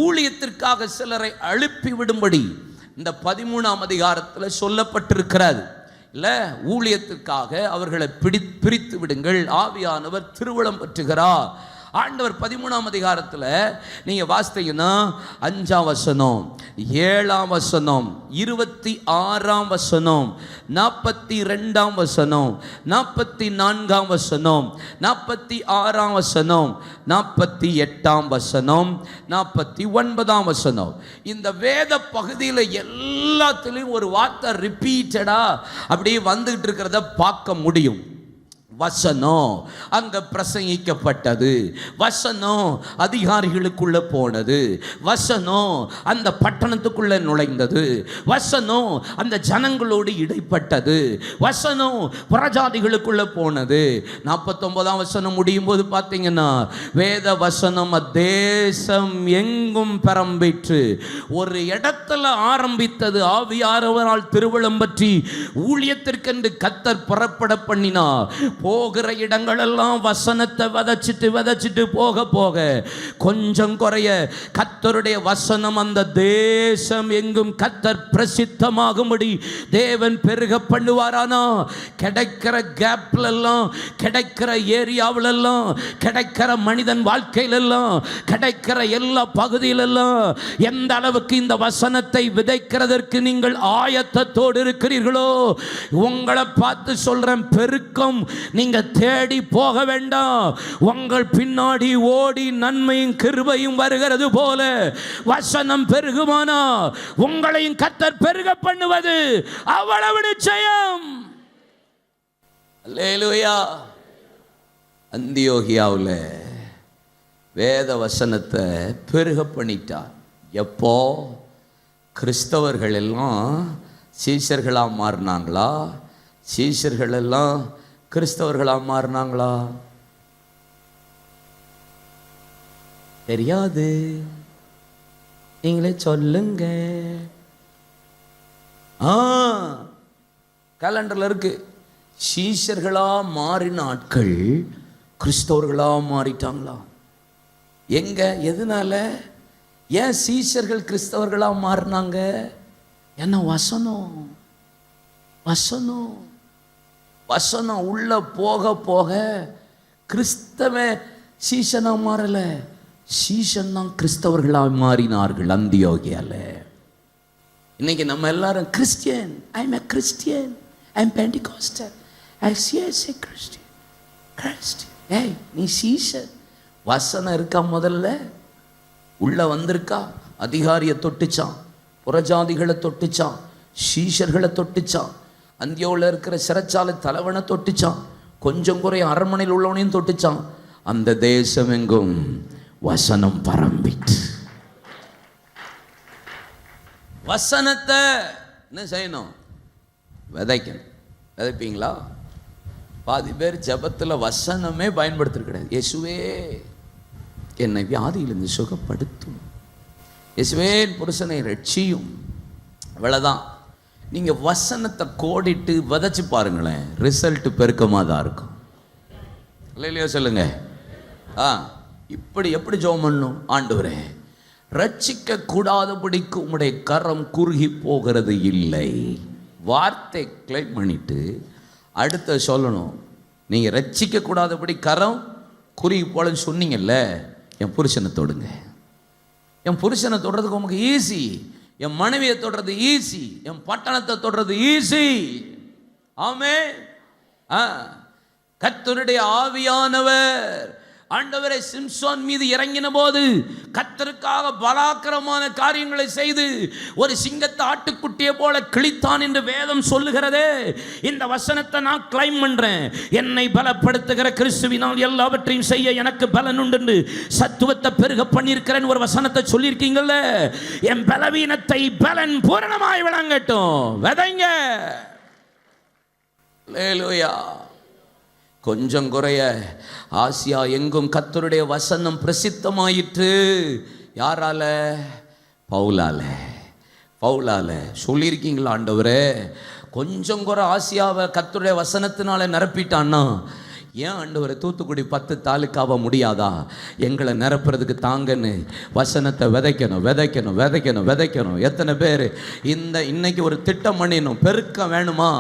ஊழியத்திற்காக சிலரை அழுப்பி விடும்படி இந்த 13 அதிகாரத்தில் சொல்லப்பட்டிருக்கிறது. இல்லை, ஊழியத்திற்காக அவர்களை பிரித்து விடுங்கள், ஆவியானவர் திருவுளம் பற்றுகிறார். ஆண்டவர் 13 அதிகாரத்தில் நீங்க வாசித்தீங்கன்னா 5 வசனம், 7 வசனம், 26 வசனம், 42 வசனம், 44 வசனம், 46 வசனம், 48 வசனம், 49 வசனம். இந்த வேத பகுதியில் எல்லாத்திலையும் ஒரு வார்த்தை ரிப்பீட்டடா அப்படியே வந்துகிட்டு இருக்கிறத பார்க்க முடியும். வசனம் அங்க பிரசங்கிக்கப்பட்டது, வசனம் அதிகாரிகளுக்குள்ள போனது, வசனம் அந்த பட்டணத்துக்குள்ள நுழைந்தது, வசனம் அந்த ஜனங்களோடு இடைப்பட்டது, வசனம் புறஜாதிகளுக்குள்ள போனது. 49 வசனம் முடியும் போது பார்த்தீங்கன்னா வேத வசனம் தேசம் எங்கும் பரம்பிற்று. ஒரு இடத்துல ஆரம்பித்தது ஆவியானவரால் திருவுளம் பற்றி ஊழியத்திற்கென்று கர்த்தர் புறப்பட பண்ணினார். போகிற இடங்களெல்லாம் வசனத்தை விதைச்சிட்டு போக போக கொஞ்சம் குறைய கர்த்தருடைய வசனம் அந்த தேசம் எங்கும் கர்த்தர் பிரசித்தமாகும்படி தேவன் பெருக பண்ணுவாரானா, கிடைக்கிற கேப்ல எல்லாம், கிடைக்கிற ஏரியாவிலெல்லாம், கிடைக்கிற மனிதன் வாழ்க்கையிலெல்லாம், கிடைக்கிற எல்லா பகுதியிலெல்லாம் எந்த அளவுக்கு இந்த வசனத்தை விதைக்கிறதற்கு நீங்கள் ஆயத்தத்தோடு இருக்கிறீர்களோ, உங்களை பார்த்து சொல்றேன், பெருக்கம் நீங்க தேடி போக வேண்டாம். உங்கள் பின்னாடி ஓடி நன்மையும் கிருபையும் வருகிறது போல வசனம் பெருகுமானா உங்களையும் கர்த்தர் பெருக பண்ணுவது அவ்வளவு நிச்சயம். அல்லேலூயா. அந்தியோகியாவில் வேத வசனத்தை பெருக பண்ணிட்டார். எப்போ? கிறிஸ்தவர்கள் எல்லாம் சீஷர்களாக மாறினாங்களா? சீஷர்கள் எல்லாம் கிறிஸ்தவர்களாக மாறினாங்களா? தெரியாது, நீங்களே சொல்லுங்க. கேலண்டர்ல இருக்கு. சீஷர்களா மாறின ஆட்கள் கிறிஸ்தவர்களா மாறிட்டாங்களா? எங்க? எதனால? ஏன் சீஷர்கள் கிறிஸ்தவர்களா மாறினாங்க? என்ன? வசனம் வசனம் வசனம் உள்ள போக போக கிறிஸ்தவ சீஷனா மாறல, சீஷன் தான் கிறிஸ்தவர்களா மாறினார்கள் அந்தியோகியால. இன்னைக்கு நம்ம எல்லாரும் Christian, I am a Christian, I am Pentecostal, I say Christian, Christian. ஏய், நீ சீஷன். வசனம் இருக்கா? முதல்ல உள்ள வந்திருக்கா? அதிகாரியை தொட்டுச்சான், புறஜாதிகளை தொட்டுச்சான், சீஷர்களை தொட்டுச்சான், அந்தியோவில் இருக்கிற சிறைச்சாலை தலைவனை தொட்டுச்சான், கொஞ்சம் குறை அரண்மனையில் உள்ளவனையும் தொட்டுச்சான். அந்த தேசம் எங்கும் வசனம் பரம்பிட்டு. வசனத்தை என்ன செய்யணும்? விதைக்கணும். விதைப்பீங்களா? பாதி பேர் ஜபத்தில் வசனமே பயன்படுத்துறது கிடையாது. இயேசுவே என்னை வியாதியிலிருந்து சுகப்படுத்தும், இயேசுவே புருஷனை ரட்சியும். அவ்வளோதான். நீங்கள் வசனத்தை கோடிட்டு விதைச்சு பாருங்களேன், ரிசல்ட் பெருக்கமாக தான் இருக்கும். இல்லையா? சொல்லுங்க. இப்படி எப்படி ஜெபம் பண்ணணும்? ஆண்டவரே, ரட்சிக்க கூடாதபடிக்கு உம்முடைய கரம் குறுகி போகிறது இல்லை. வார்த்தை கிளைம் பண்ணிட்டு அடுத்த சொல்லணும், நீங்கள் ரட்சிக்க கூடாதபடி கரம் குறுகி போலன்னு சொன்னீங்கல்ல, என் புருஷனை தொடுங்க. என் புருஷனை தொடுறதுக்கு உங்களுக்கு ஈஸி, என் மனைவியை தொடுறது ஈஸி, என் பட்டணத்தை தொடுறது ஈஸி. ஆமென். கர்த்தருடைய ஆவியானவர் ஆண்டவரை சிம்சோன் மீது இறங்கின போது கர்த்தருக்காக பலாக்கிரமான காரியங்களை செய்து ஒரு சிங்கத்தை ஆட்டுக்குட்டியை போல கிழித்தான் என்று வேதம் சொல்லுகிறதே. இந்த வசனத்தை நான் கிளைம் பண்றேன். என்னை பலப்படுத்துகிற கிறிஸ்துவினால் எல்லாவற்றையும் செய்ய எனக்கு பலன் உண்டு, சத்துவத்தை பெருக பண்ணியிருக்கிறேன் ஒரு வசனத்தை சொல்லியிருக்கீங்கல்ல. என் பலவீனத்தை பலன் பூரணமாய் விளங்கட்டும். விதைங்க. அல்லேலூயா. கொஞ்சம் குறைய ஆசியா எங்கும் கர்த்தருடைய வசனம் பிரசித்தமாயிற்று. யாரால? பவுலால. பவுலால. சொல்லியிருக்கீங்களா ஆண்டவரே, கொஞ்சம் குறை ஆசியாவை கர்த்தருடைய வசனத்தினால நிரப்பிட்டான்னா ஏன் ஆண்டவரை தூத்துக்குடி 10 தாலுக்காவ முடியாதா? எங்களை நிரப்புறதுக்கு தாங்கன்னு வசனத்தை விதைக்கணும் விதைக்கணும் விதைக்கணும் விதைக்கணும். எத்தனை பேர் இன்னைக்கு ஒரு திட்டம் பண்ணிடணும்? பெருக்க வேணுமா?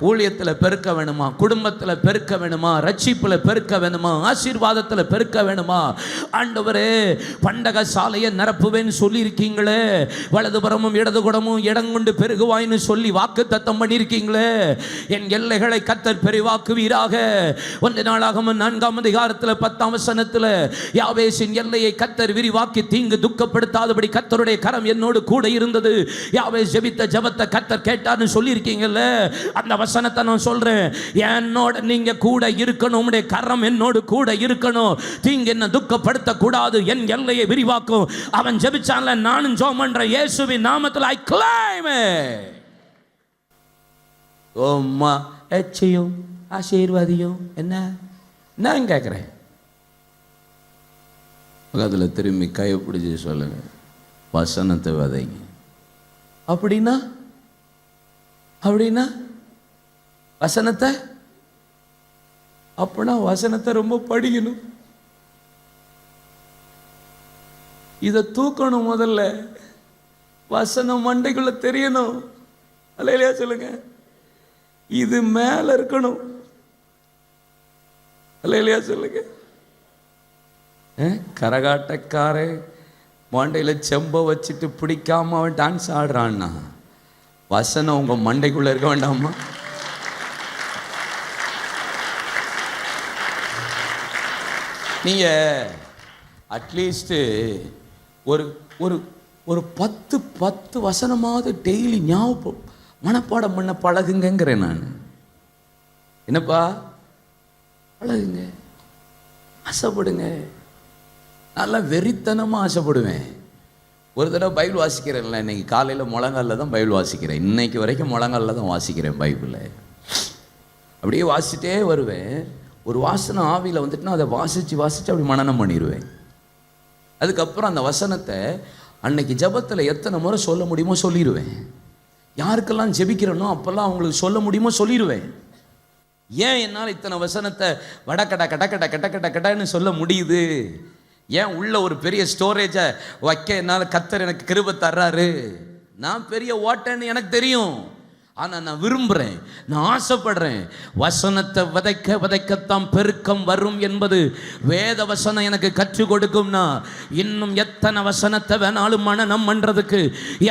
ஊழியத்தில் பெருக்க வேணுமா? குடும்பத்தில் பெருக்க வேணுமா? ரட்சிப்பில் பெருக்க வேணுமா? ஆசீர்வாதத்தில் பெருக்க வேணுமா? ஆண்டவரே, பண்டக சாலையை நிரப்புவேன்னு சொல்லியிருக்கீங்களே, வலதுபுறமும் இடதுகுடமும் இடங்கொண்டு பெருகுவாயின்னு சொல்லி வாக்கு தத்தம் பண்ணியிருக்கீங்களே. என் எல்லைகளை கர்த்தர் பெரிவாக்குவீராக. ஒன்று நாளாகமம் 4ஆம் அதிகாரத்தில் 10ஆம் வசனத்தில் யாவேசின் எல்லையை கர்த்தர் விரிவாக்கி தீங்கு துக்கப்படுத்தாதபடி கர்த்தருடைய கரம் என்னோடு கூட இருந்தது. யாவேஸ் ஜெபித்த ஜெபத்தை கர்த்தர் கேட்டார்னு சொல்லியிருக்கீங்கல்ல. அந்த வசனத்தை நான் சொல்றேன், என்னோட நீங்க கூட இருக்கணும், உம்முடைய கரம் என்னோடு கூட இருக்கணும், தீங்கு என்ன துக்கப்படுத்த கூடாது, என் எல்லையை விரிவாக்கும். அவன் ஜெபிச்சான்ல, நானும் ஜெபம் பண்றேன் இயேசுவின் நாமத்தில். ஐ கிளைம் ஓம்மா எச்சையும் ஆசீர்வாதியும். என்ன கேட்குறேன்? அதில் திரும்பி கையை பிடிச்சி சொல்லுங்க, வசனத்தை விதைங்க. அப்படின்னா அப்படின்னா வசனத்தை அப்பனா வசனத்தை ரொம்ப படிக்கணும், இதை தூக்கணும். முதல்ல வசனம் மண்டைக்குள்ள தெரியணும். அல்லேலூயா சொல்லுங்க. இது மேல இருக்கணும். அல்லேலூயா சொல்லுங்க. கரகாட்டக்காரே மண்டையில செம்ப வச்சுட்டு பிடிக்காம அவன் டான்ஸ் ஆடுறான்னா வசனம் உங்க மண்டைக்குள்ள இருக்க வேண்டாமா? நீங்க அட்லீஸ்ட் ஒரு ஒரு ஒரு 10 வசனமாவது டெய்லி ஞாபகம் மனப்பாடம் பண்ண பழகுங்கிறேன் நான். என்னப்பா? பழகுங்க, ஆசைப்படுங்க. நல்லா வெறித்தனமாக ஆசைப்படுவேன். ஒரு தடவை பைபிள் வாசிக்கிறேன்ல, இன்னைக்கு காலையில் முழங்காலில் தான் பைபிள் வாசிக்கிறேன். இன்னைக்கு வரைக்கும் முழங்காலில் தான் வாசிக்கிறேன் பைபிளை. அப்படியே வாசிட்டே வருவேன். ஒரு வாசனை ஆவியில் வந்துட்டுனா அதை வாசித்து அப்படி மனனம் பண்ணிடுவேன். அதுக்கப்புறம் அந்த வசனத்தை அன்னைக்கு ஜெபத்தில் எத்தனை முறை சொல்ல முடியுமோ சொல்லிடுவேன். யாருக்கெல்லாம் ஜெபிக்கிறனோ அப்போல்லாம் அவங்களுக்கு சொல்ல முடியுமோ சொல்லிடுவேன். ஏன் என்னால் இத்தனை வசனத்தை வடக்கடை கடக்கடை கட்ட கட்டன்னு சொல்ல முடியுது? ஏன் உள்ள ஒரு பெரிய ஸ்டோரேஜை வைக்க என்னால் கர்த்தர் எனக்கு கிருபை தர்றாரு. நான் பெரிய ஓட்டன்னு எனக்கு தெரியும். ஆனால் நான் விரும்புகிறேன், நான் ஆசைப்படுறேன். வசனத்தை விதைக்கத்தான் பெருக்கம் வரும் என்பது வேத வசனம் எனக்கு கற்றுக் கொடுக்கும்னா இன்னும் எத்தனை வசனத்தை வேணாலும் மனனம் பண்ணுறதுக்கு,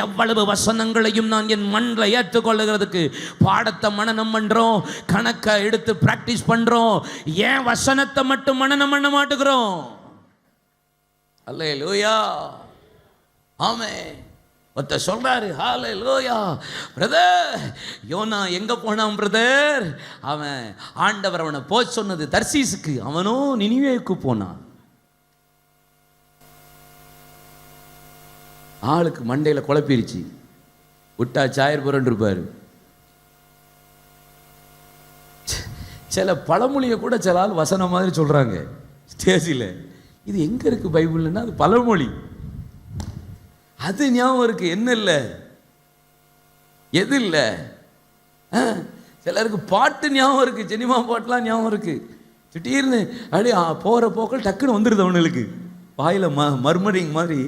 எவ்வளவு வசனங்களையும் நான் என் மண்ணில் ஏற்றுக்கொள்ளுகிறதுக்கு பாடத்தை மனனம் பண்ணுறோம், கணக்கை எடுத்து ப்ராக்டிஸ் பண்ணுறோம். ஏன் வசனத்தை மட்டும் மனனம் பண்ண மாட்டேங்கிறோம்? அல்லேலூயா, ஆமென். ஒருத்தர் சொல்றாரு, ஹல்லேலூயா பிரதர், யோனா எங்க போனான் பிரதர்? அவன் ஆண்டவர் அவனை போய் சொன்னது தர்சீசுக்கு, அவனோ நினிவேவுக்கு போனான். ஆளுக்கு மண்டையில குழப்பிருச்சு, விட்டா சாயர் புரண்டு இருப்பாரு. சில பழமொழியை கூட சில ஆள் வசனம் மாதிரி சொல்றாங்க ஸ்டேஜில். இது எங்க இருக்கு பைபிள்னா? அது பழமொழி. அது ஞாபகம் இருக்கு, என்ன இல்லை எது இல்லை. சிலருக்கு பாட்டு ஞாபகம் இருக்கு, சினிமா பாட்டுலாம் ஞாபகம் இருக்கு. திடீர்னு அப்படியே போகிற போக்கள் டக்குன்னு வந்துடுது அவனுக்கு வாயில மர்மரிங் மாதிரி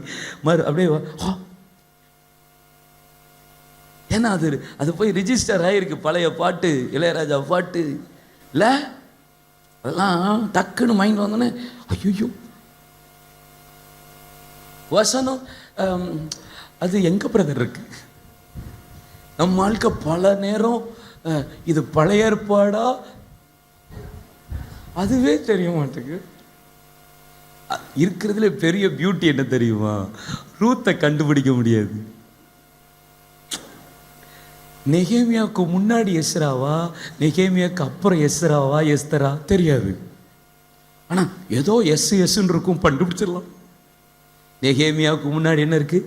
அப்படியே. ஏன்னா அது போய் ரிஜிஸ்டர் ஆகிருக்கு. பழைய பாட்டு, இளையராஜா பாட்டு இல்லை, அதெல்லாம் டக்குன்னு மைண்ட் வந்தோன்னே ஐயோ வசனம் அது எங்க பிரதர் இருக்கு? நம்ம வாழ்க்கை பல நேரம் இது பழைய ஏற்பாடா அதுவே தெரிய மாட்டேங்குது. இருக்கிறதுல பெரிய பியூட்டி என்ன தெரியுமா? ரூத்தை கண்டுபிடிக்க முடியாது. நெகேமியாவுக்கு முன்னாடி எஸ்ராவா, நெகேமியாவுக்கு அப்புறம் எஸ்ராவா எஸ்தரா தெரியாது. ஆனா ஏதோ எஸ்ன்னு இருக்கும், கண்டுபிடிச்சிடலாம். நெகேமியாவுக்கு முன்னாடி என்ன இருக்கு?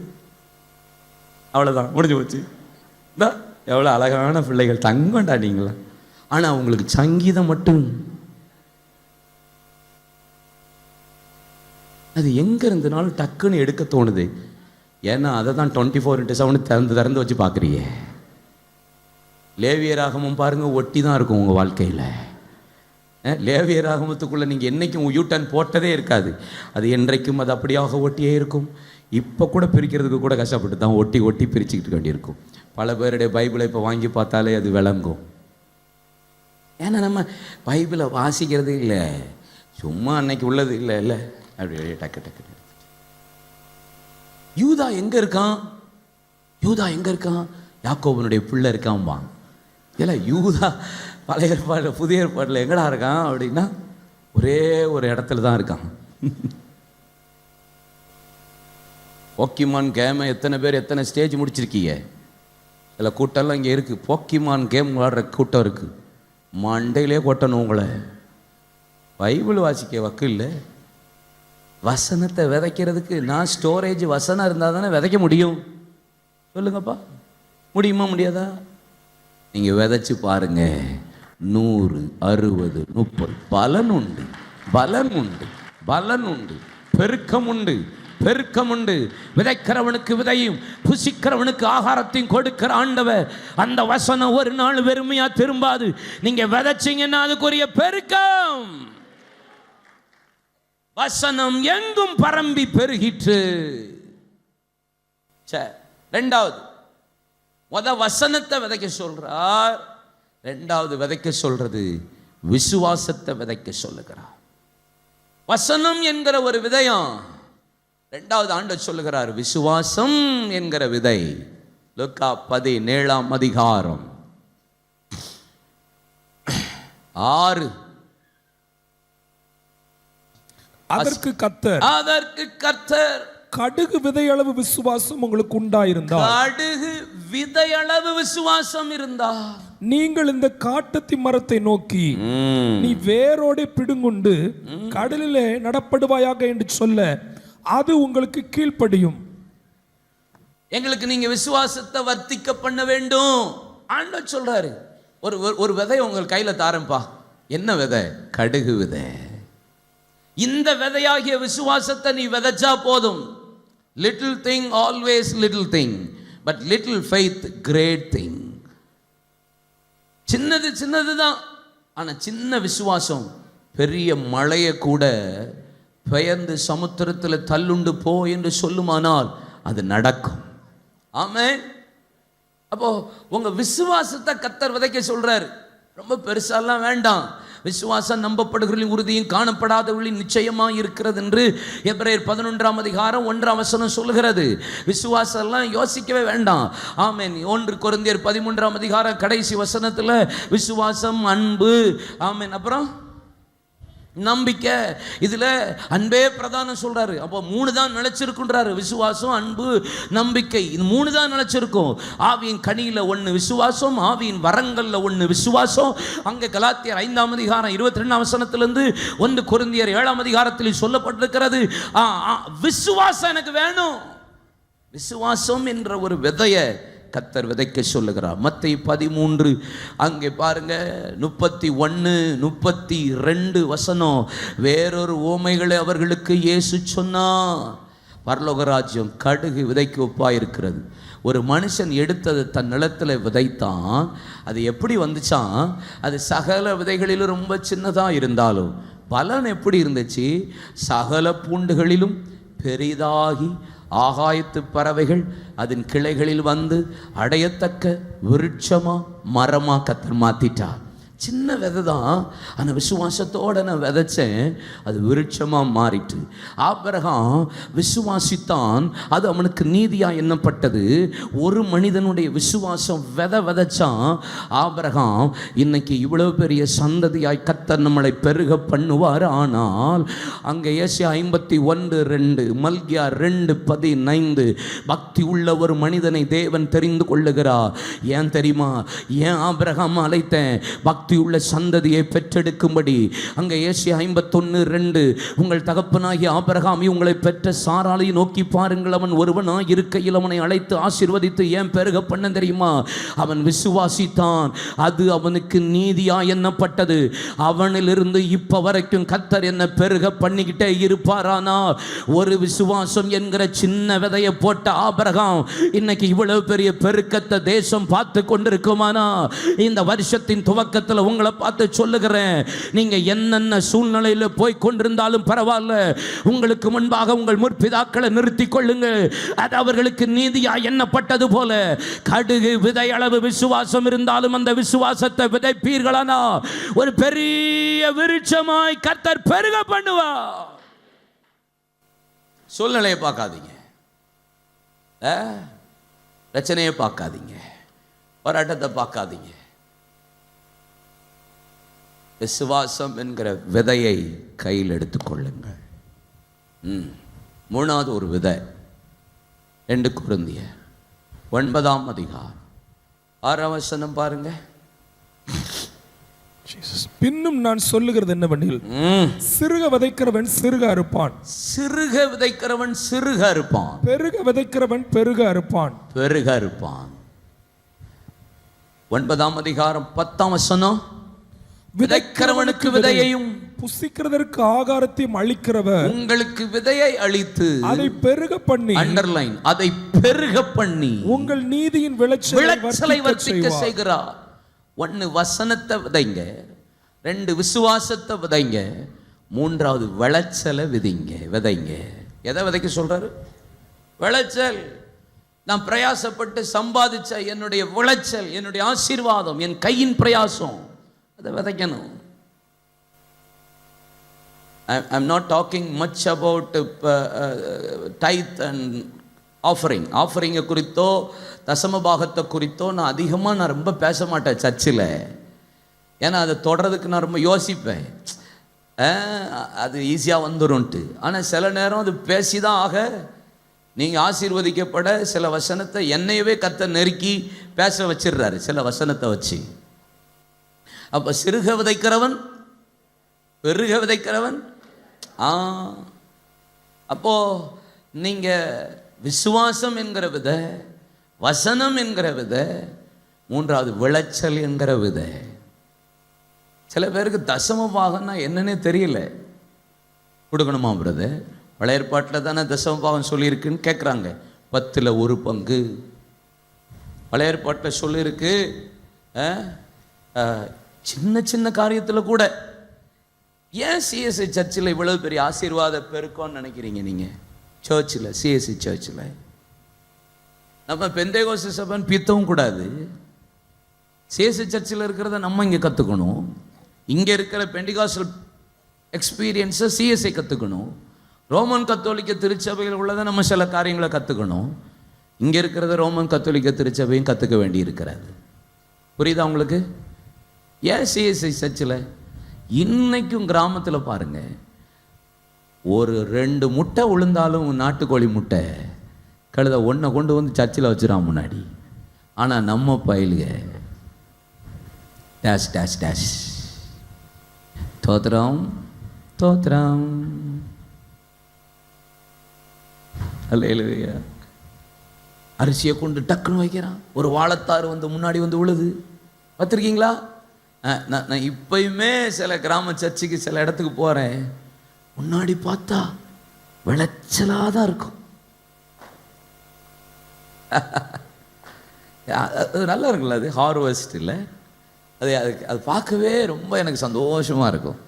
அவ்வளோதான், முடிஞ்சு போச்சு. எவ்வளோ அழகான பிள்ளைகள், தங்கண்டா நீங்களா. ஆனால் உங்களுக்கு சங்கீதம் மட்டும் அது எங்க இருந்தனாலும் டக்குன்னு எடுக்க தோணுது. ஏன்னா அதை தான் 24/7 திறந்து வச்சு பார்க்குறீங்க. லேவியராகமும் பாருங்க, ஒட்டி தான் இருக்கும் உங்கள் வாழ்க்கையில். லேவியராகமத்துக்குள்ளே நீங்கள் என்றைக்கும் யூட்டன் போட்டதே இருக்காது. அது என்றைக்கும் அது அப்படியாக ஒட்டியே இருக்கும். இப்போ கூட பிரிக்கிறதுக்கு கூட கஷ்டப்பட்டு தான் ஒட்டி பிரிச்சுக்கிட்டு வேண்டியிருக்கும். பல பேருடைய பைபிளை இப்போ வாங்கி பார்த்தாலே அது விளங்கும். ஏன்னா நம்ம பைபிளை வாசிக்கிறது இல்லை, சும்மா அன்னைக்கு உள்ளது இல்லை அப்படி டக்கு. யூதா எங்கே இருக்கான்? யாக்கோபனுடைய பிள்ளை இருக்கான்பா. இல்லை, யூதா பழைய ஏற்பாடு புதிய ஏற்பாட்டில் எங்கடா இருக்கான் அப்படின்னா ஒரே ஒரு இடத்துல தான் இருக்கான். போக்கிமான் கேமை எத்தனை பேர் எத்தனை ஸ்டேஜ் முடிச்சிருக்கீங்க? சில கூட்டம்லாம் இங்கே இருக்குது. போக்கிமான் கேம் விளாடுற கூட்டம் இருக்குது. மண்டையிலே கொட்டணும் உங்களை. பைபிள் வாசிக்க வக்கு இல்லை. வசனத்தை விதைக்கிறதுக்கு நான் ஸ்டோரேஜ் வசனம் இருந்தால் தானே விதைக்க முடியும். சொல்லுங்கப்பா, முடியுமா முடியாதா? நீங்கள் விதைச்சு பாருங்க, 100, 60, 30 பலன் உண்டு, பெருக்கம் உண்டு. பெருக்கம் உண்டு. விதைக்கிறவனுக்கு விதையும் புசிக்கிறவனுக்கு ஆகாரத்தையும் கொடுக்கிற ஆண்டவர். அந்த வசனம் ஒரு நாள் வெறுமையா திரும்பாது. நீங்க விதைச்சீங்கன்னா அதுக்குரிய பெருக்கம். வசனம் எங்கும் பரம்பி பெருகிற்று. ரெண்டாவது, வசனத்தை விதைக்க சொல்றார். ரெண்டாவது விதைக்க சொல்றது விசுவாசத்தை விதைக்க சொல்லுகிறார். வசனம் என்கிற ஒரு விதையம். ரெண்டாவது ஆண்டவர் சொல்லுகிறார் விசுவாசம் என்கிற விதை. லூக்கா 17 6. அதற்கு கர்த்தர் கடுகு விதையளவு விசுவாசம் உங்களுக்கு உண்டாயிருந்தால், கடுகு விதையளவு விசுவாசம் இருந்தா, நீங்கள் இந்த காட்டத்தி மரத்தை நோக்கி நீ வேரோட பிடுங்குண்டு கடலிலே நடப்படுவாயாக என்று சொல்ல அது உங்களுக்கு கீழ்ப்படியும். எங்களுக்கு நீங்க விசுவாசத்தை வர்த்திக்க பண்ண வேண்டும் ஆண்டவர் சொல்றாரு. ஒரு விதை உங்கள் கையில தாரம்பா. என்ன விதை? கடுகு விதை. இந்த விதையாகிய விசுவாசத்தை நீ விதைச்சா போதும். Little thing always little thing, but little faith great thing. சின்னது சின்னதுதான், ஆனா சின்ன விசுவாசம் பெரிய மழையை கூட பெயர்ந்து சமுத்திரத்தில் தள்ளுண்டு போ என்று சொல்லுமானால் அது நடக்கும். ஆமென். அப்போ உங்க விசுவாசத்தை கர்த்தர் விதைக்க சொல்றாரு. ரொம்ப பெருசாலாம் வேண்டாம். விசுவாசம் நம்பப்படுகிறவர்களின் உறுதியும் காணப்படாதவர்களின் நிச்சயமா இருக்கிறது என்று எபிரேயர் 11 சொல்லுகிறது. விசுவாசம் எல்லாம் யோசிக்கவே வேண்டாம். ஆமென். 1 கொரிந்தியர் 13 கடைசி வசனத்துல விசுவாசம், அன்பு, ஆமென், அப்புறம் நம்பிக்கை. இதுல அன்பே பிரதானம் சொல்றாரு. அப்போ 3 தான் நிலைச்சிருக்குன்றாரு. விசுவாசம், அன்பு, நம்பிக்கை. இது 3 தான் நிலைச்சிருக்கும். ஆவியின் கனியில 1 விசுவாசம், ஆவியின் வரங்கள்ல 1 விசுவாசம். அங்க கலாத்தியர் 5 22 1 கொரிந்தியர் 7 சொல்லப்பட்டிருக்கிறது. விசுவாசம் எனக்கு வேணும். விசுவாசம் என்ற ஒரு விதையை கர்த்தர் விதைக்க சொல்லுகிறார். மத்தேயு 13 அங்கே பாருங்க 31-32 வேறொரு ஓமைகளை அவர்களுக்கு இயேசு சொன்னார். பரலோக ராஜ்யம் கடுகு விதைக்கு ஒப்பாயிருக்கிறது. ஒரு மனுஷன் எடுத்தது தன் நிலத்தில் விதைத்தான். அது எப்படி வந்துச்சான்? அது சகல விதைகளிலும் ரொம்ப சின்னதாக இருந்தாலும் பலன் எப்படி இருந்துச்சு? சகல பூண்டுகளிலும் பெரிதாகி ஆகாயத்து பறவைகள் அதன் கிளைகளில் வந்து அடையத்தக்க விருட்சமா மரமா கர்த்தர் மாத்திட்டார். சின்ன விதை தான், அந்த விசுவாசத்தோடு நான் விதைச்சேன், அது விருட்சமாக மாறிட்டு. ஆபிரகாம் விசுவாசித்தான், அது அவனுக்கு நீதியாக எண்ணப்பட்டது. ஒரு மனிதனுடைய விசுவாசம் விதைச்சான். ஆபிரகாம் இன்னைக்கு இவ்வளோ பெரிய சந்ததியாய் கர்த்தர் நம்மளை பெருக பண்ணுவார். ஆனால் அங்கே ஏசாயா 51:2, மல்கியா 2:15 பக்தி உள்ள ஒரு மனிதனை தேவன் தெரிந்து கொள்ளுகிறார். ஏன் தெரியுமா? ஏன் ஆபிரகாம் அழைத்தேன்? பக்தி உள்ள சந்ததியை பெற்றெடுக்கும்படி. அங்க ஏசாயா 51:2 உங்கள் தகப்பனாகிய ஆபிரகாம் உங்களை பெற்ற சாராளை நோக்கி பாருங்கள், அவன் ஒருவனாய் இருக்கையில் அவனை அழைத்து ஆசீர்வதித்து ஏன் பெருக பண்ண தெரியுமா? அவன் விசுவாசித்தான், அது அவனுக்கு நீதியா எண்ணப்பட்டது. அவனிலிருந்து இப்ப வரைக்கும் கர்த்தர் என்ன பெருக பண்ணிக்கிட்டே இருப்பாரானா? ஒரு விசுவாசம் என்கிற சின்ன விதையை போட்ட ஆபிரகாம் இன்னைக்கு இவ்வளவு பெரிய பெருக்கத்தை தேசம் பார்த்து கொண்டிருக்குமானா? இந்த வருஷத்தின் துவக்கத்தில் உங்களை பார்த்து சொல்லுகிறேன், நீங்க என்னென்ன சூழ்நிலையில் போய் கொண்டிருந்தாலும் பரவாயில்ல, உங்களுக்கு முன்பாக உங்கள் முற்பிதாக்களை நிறுத்திக் கொள்ளுங்கள். அது அவர்களுக்கு நீதியா எண்ணப்பட்டது போல கடுகு விதை அளவு விசுவாசம் இருந்தாலும் அந்த விசுவாசத்தை விதைப்பீர்களானா ஒரு பெரிய விருட்சமாய் கர்த்தர் பெருக பண்ணுவா. சூழ்நிலையை பார்க்காதீங்க, பிரச்சனையை பார்க்காதீங்க, போராட்டத்தை பார்க்காதீங்க. விசுவாசம் என்கிற விதையை கையில் எடுத்துக்கொள்ளுங்கள். 3வது ஒரு விதை 2 கொரிந்தியர் 9 பாருங்க. பின்னும் நான் சொல்லுகிறது என்னவெனில், சிறுக விதைக்கிறவன் சிறுக அறுப்பான், சிறுக விதைக்கிறவன் சிறுக அறுப்பான், பெருக விதைக்கிறவன் பெருக அறுப்பான், பெருக அறுப்பான். 9 10 விதைக்கிறவனுக்கு விதையையும் புசிக்கிறதற்கு ஆகாரத்தையும் அளிக்கிறவர் உங்களுக்கு விதையை அளித்து அதை பெருக பண்ணி, அண்டர்லைன், அதை பெருக பண்ணி உங்கள் நீதியின் விளைச்சலை வர்த்திக்க செய்கிறார். ஒன்னு வசனத்தை விதைங்க, ரெண்டு விசுவாசத்தை விதைங்க, மூன்றாவது விளைச்சலை விதைங்க. எதை விதைக்க சொல்றாரு? விளைச்சல். நான் பிரயாசப்பட்டு சம்பாதிச்ச என்னுடைய விளைச்சல், என்னுடைய ஆசீர்வாதம், என் கையின் பிரயாசம், அதை விதைக்கணும். I'm not talking much about tithe and offering குறித்தோ தசம பாகத்தை குறித்தோ நான் அதிகமாக ரொம்ப பேச மாட்டேன் சர்ச்சில். ஏன்னா அதை தொடறதுக்கு நான் ரொம்ப யோசிப்பேன், அது ஈஸியாக வந்துடும்ட்டு. ஆனால் சில நேரம் அது பேசி தான் ஆக. நீங்கள் ஆசீர்வதிக்கப்பட சில வசனத்தை என்னையவே கத்த நெருக்கி பேச வச்சிடுறாரு சில வசனத்தை வச்சு. அப்போ சிறுக விதைக்கிறவன் பெருக விதைக்கிறவன். அப்போ நீங்க விசுவாசம் என்கிற விதை, வசனம் என்கிற விதை, மூன்றாவது விளைச்சல் என்கிற விதை. சில பேருக்கு தசம பாகம்னா என்னன்னே தெரியல. கொடுக்கணுமா பிரதர்? பழைய ஏற்பாட்டில் தானே தசம பாகம் சொல்லியிருக்குன்னு கேட்குறாங்க. 1/10 பழைய ஏற்பாட்டில் சொல்லியிருக்கு. சின்ன சின்ன காரியத்தில் கூட. ஏன் சிஎஸ்ஐ சர்ச்சில் இவ்வளவு பெரிய ஆசீர்வாத பெருக்கம்னு நினைக்கிறீங்க நீங்கள்? சர்ச்சில், சிஎஸ்ஐ சர்ச்சில் நம்ம பெந்தேகோஸ்து சபைன்னு பித்தவும் கூடாது. சிஎஸ்ஐ சர்ச்சில் இருக்கிறத நம்ம இங்கே கற்றுக்கணும். இங்கே இருக்கிற பெண்டிகாஸ்டல் எக்ஸ்பீரியன்ஸை சிஎஸ்ஐ கற்றுக்கணும். ரோமன் கத்தோலிக்க திருச்சபையில் உள்ளதை நம்ம சில காரியங்களை கற்றுக்கணும். இங்கே இருக்கிறத ரோமன் கத்தோலிக்க திருச்சபையும் கற்றுக்க வேண்டி இருக்கிறது. புரியுதா உங்களுக்கு? ஏன் சிஎஸ்ஐ சர்ச்சில் இன்னைக்கும் கிராமத்தில் பாருங்க, ஒரு 2 முட்டை விழுந்தாலும் நாட்டுக்கோழி முட்டை கழுத ஒன்றை கொண்டு வந்து சர்ச்சில் வச்சுறான் முன்னாடி. ஆனால் நம்ம பயிலுக டேஷ் டேஷ் டேஷ் தோத்திரம் தோத்திரம் அல்லேலூயா. அரிசியை கொண்டு டக்குன்னு வைக்கிறான். ஒரு வாழைத்தாறு வந்து முன்னாடி வந்து விழுது. பார்த்துருக்கீங்களா? நான் இப்பயுமே சில கிராம சர்ச்சுக்கு சில இடத்துக்கு போகிறேன். முன்னாடி பார்த்தா விளைச்சலாக தான் இருக்கும். அது நல்லா இருக்குல்ல, அது ஹார்வெஸ்ட் இல்லை அது. அது பார்க்கவே ரொம்ப எனக்கு சந்தோஷமாக இருக்கும்.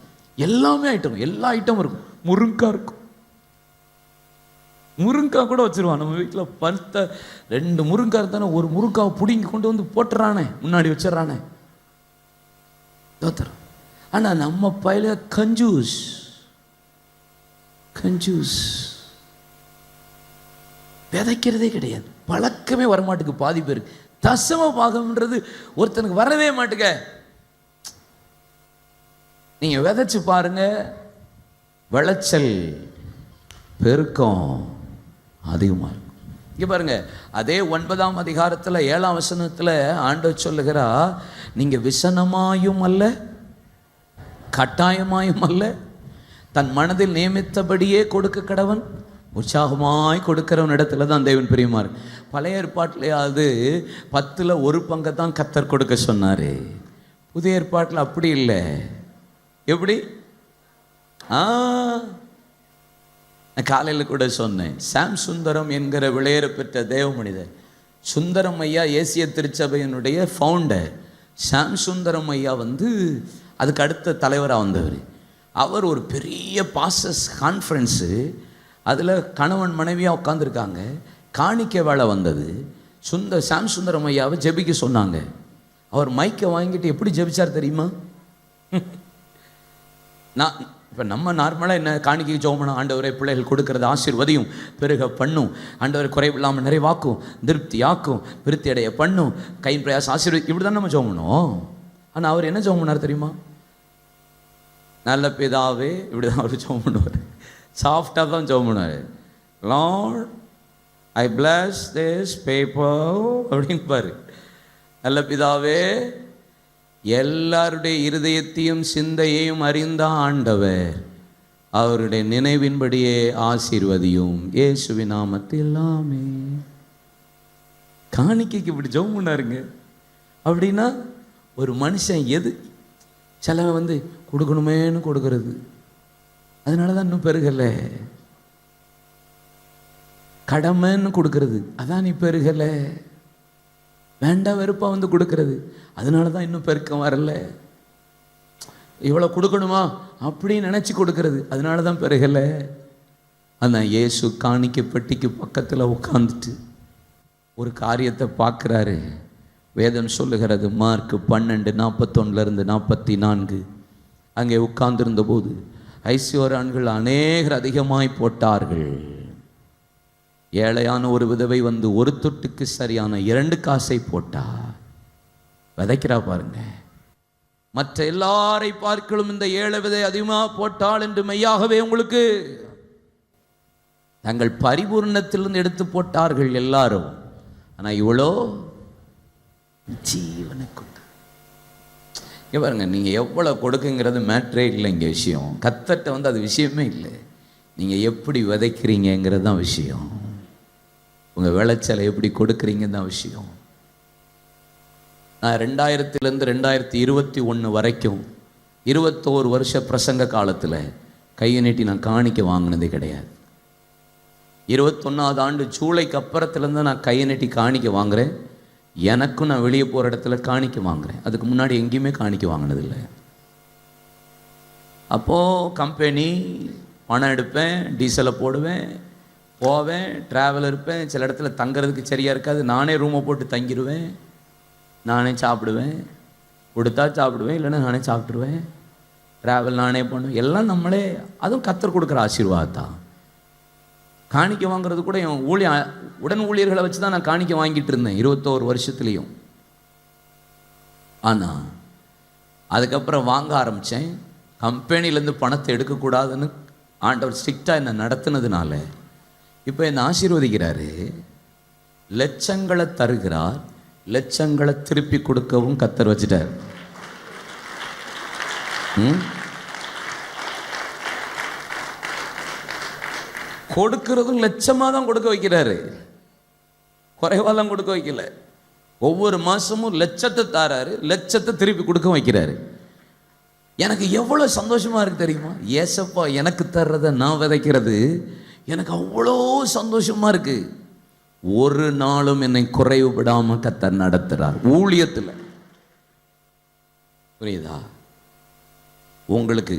எல்லாமே ஐட்டம், எல்லா ஐட்டமும் இருக்கும். முருங்காய் இருக்கும். முருங்காய் கூட வச்சிருவான். நம்ம வீட்டில் 2 முருங்காய் இருந்தானே, ஒரு முருங்காவை பிடிங்கி கொண்டு வந்து போட்டுறானே, முன்னாடி வச்சிடறானே. ஆனா நம்ம பையில கஞ்சூஸ் விதைக்கிறதே கிடையாது. பழக்கமே வரமாட்டுக்கு பாதி பேருக்கு. தசம பாகம்ன்றது ஒருத்தனுக்கு வரவே மாட்டுக்க. நீங்க விதைச்சு பாருங்க, விளைச்சல் பெருக்கம் அதிகமா இருக்கும். இங்க பாருங்க, அதே 9ஆம் அதிகாரத்தில் 7ஆம் வசனத்தில் ஆண்டவர் சொல்லுகிறா, நீங்க விசனமாயும் அல்ல கட்டாயமாயும் அல்ல, தன் மனதில் நியமித்தபடியே கொடுக்க கடவன், உற்சாகமாய் கொடுக்கிறவன் இடத்துல தான் தேவன் பிரியமா இருக்கு. பழைய ஏற்பாட்டிலேயாவது 10ல் 1 பங்கை தான் கர்த்தர் கொடுக்க சொன்னாரு. புதிய ஏற்பாட்டில் அப்படி இல்லை. எப்படி? காலையில் கூட சொன்னேன். சாம் சுந்தரம் என்கிற விளையேற பெற்ற தேவ மனிதர் சுந்தரம் ஐயா ஏசிய திருச்சபையினுடைய ஃபவுண்டர். சாம் சுந்தரம் ஐயா அதுக்கு அடுத்த தலைவராக வந்தவர். அவர் ஒரு பெரிய பாஸ்டர்ஸ் கான்ஃபரன்ஸு, அதில் கணவன் மனைவியாக உட்காந்துருக்காங்க. காணிக்க வேலை வந்தது. சாம் சுந்தரம் ஐயாவை ஜெபிக்க சொன்னாங்க. அவர் மைக்கை வாங்கிட்டு எப்படி ஜெபிச்சார் தெரியுமா? இப்போ நம்ம நார்மலாக என்ன காணிக்கைக்கு ஜெபம் பண்ணோம், ஆண்டவரே பிள்ளைகள் கொடுக்கறது ஆசீர்வதியும், பெருக பண்ணும், ஆண்டவரை குறைவில்லாமல் நிறைவாக்கும், திருப்தி ஆக்கும், விருத்தி அடைய பண்ணும், கையின் பிரயாசம் ஆசீர்வதி, இப்படி தான் நம்ம ஜெபம் பண்ணுவோம். ஆனால் அவர் என்ன ஜெபம் பண்ணார் தெரியுமா? நல்ல பிதாவே, இப்படி தான் அவர் ஜெபம் பண்ணுவார். சாஃப்டாக தான் ஜெபம் பண்ணுவார். Lord I plus this paper அப்படின்னு பாரு. நல்ல பிதாவே, எல்லாருடைய இருதயத்தையும் சிந்தையையும் அறிந்த ஆண்டவர், அவருடைய நினைவின்படியே ஆசீர்வதியும், இயேசுவின் நாமத்தில் ஆமென். காணிக்கைக்கு இப்படி ஜெபம் பண்ணாருங்க. அப்படின்னா ஒரு மனுஷன் சிலவன் வந்து கொடுக்கணுமேன்னு கொடுக்கறது, அதனால தான் இன்னும் பெருகலை. கடமைன்னு கொடுக்கறது, அதான் நீ பெருகலை. வேண்டாம் வெறுப்பா வந்து கொடுக்கறது, அதனால தான் இன்னும் பெருக்கம் வரல. இவ்வளோ கொடுக்கணுமா அப்படின்னு நினச்சி கொடுக்கறது, அதனால தான் பெருகலை. ஆனால் இயேசு காணிக்கை பெட்டிக்கு பக்கத்தில் உட்காந்துட்டு ஒரு காரியத்தை பார்க்குறாரு. வேதம் சொல்லுகிறது, மார்க் 12:41-44, அங்கே உட்கார்ந்திருந்த போது ஐஸ்வர்யான்கள் அநேகர் அதிகமாய் போட்டார்கள். ஏழையான ஒரு விதவை வந்து ஒரு தொட்டுக்கு சரியான 2 காசை போட்டா. விதைக்கிறா பாருங்க. மற்ற எல்லாரை பார்க்கலும் இந்த ஏழை விதை அதிகமாக போட்டாள் என்று மெய்யாகவே உங்களுக்கு தங்கள் பரிபூர்ணத்திலிருந்து எடுத்து போட்டார்கள் எல்லாரும். ஆனா இவ்வளோ ஜீவனை கொண்டு பாருங்க. நீங்க எவ்வளவு கொடுக்குங்கிறது மேட்ரே இல்லை இங்க விஷயம். கத்தட்ட வந்து அது விஷயமே இல்லை. நீங்க எப்படி விதைக்கிறீங்கிறது தான் விஷயம். உங்க விளைச்சலை எப்படி கொடுக்குறீங்கன்னு தான் விஷயம். நான் 2000 2021 வரைக்கும் 21 வருஷ பிரசங்க காலத்தில் கையை நீட்டி நான் காணிக்க வாங்கினதே கிடையாது. 21ஆவது ஆண்டு ஜூலைக்கு அப்புறத்துலேருந்து நான் கையை நீட்டி காணிக்க வாங்குறேன். எனக்கும் நான் வெளியே போகிற இடத்துல காணிக்க வாங்குறேன். அதுக்கு முன்னாடி எங்கேயுமே காணிக்க வாங்கினதில்லை. அப்போது கம்பெனி பணம் எடுப்பேன், டீசலை போடுவேன், போவேன், ட்ராவல் இருப்பேன். சில இடத்துல தங்குறதுக்கு சரியாக இருக்காது, நானே ரூமை போட்டு தங்கிடுவேன், நானே சாப்பிடுவேன், கொடுத்தா சாப்பிடுவேன், இல்லைன்னா நானே சாப்பிட்ருவேன். ட்ராவல் நானே பண்ணுவேன், எல்லாம் நம்மளே. அதுவும் கர்த்தர் கொடுக்குற ஆசீர்வாதம். காணிக்க வாங்குறது கூட என் உடன் ஊழியர்களை வச்சு தான் நான் காணிக்க வாங்கிட்டு இருந்தேன் 21 வருஷத்துலேயும். ஆனால் அதுக்கப்புறம் வாங்க ஆரம்பித்தேன். கம்பெனிலேருந்து பணத்தை எடுக்கக்கூடாதுன்னு ஆண்டவர் ஸ்ட்ரிக்டாக என்னை நடத்துனதுனால இப்போ என்னை ஆசீர்வதிக்கிறாரு. லட்சங்களை தருகிறார், லட்சங்களை திருப்பி கொடுக்கவும் கர்த்தர் வச்சுட்டார். கொடுக்கிறதும் லட்சமாக தான் கொடுக்க வைக்கிறாரு, குறைவாலாம் கொடுக்க வைக்கல. ஒவ்வொரு மாசமும் லட்சத்தை தாராரு, லட்சத்தை திருப்பி கொடுக்க வைக்கிறாரு. எனக்கு எவ்வளோ சந்தோஷமா இருக்கு தெரியுமா? ஏசப்பா எனக்கு தர்றதை நான் விதைக்கிறது எனக்கு அவ்வளோ சந்தோஷமா இருக்கு. ஒரு நாளும் என்னை குறைவு விடாம கர்த்தர் நடத்துறார் ஊழியத்தில். புரியுதா? உங்களுக்கு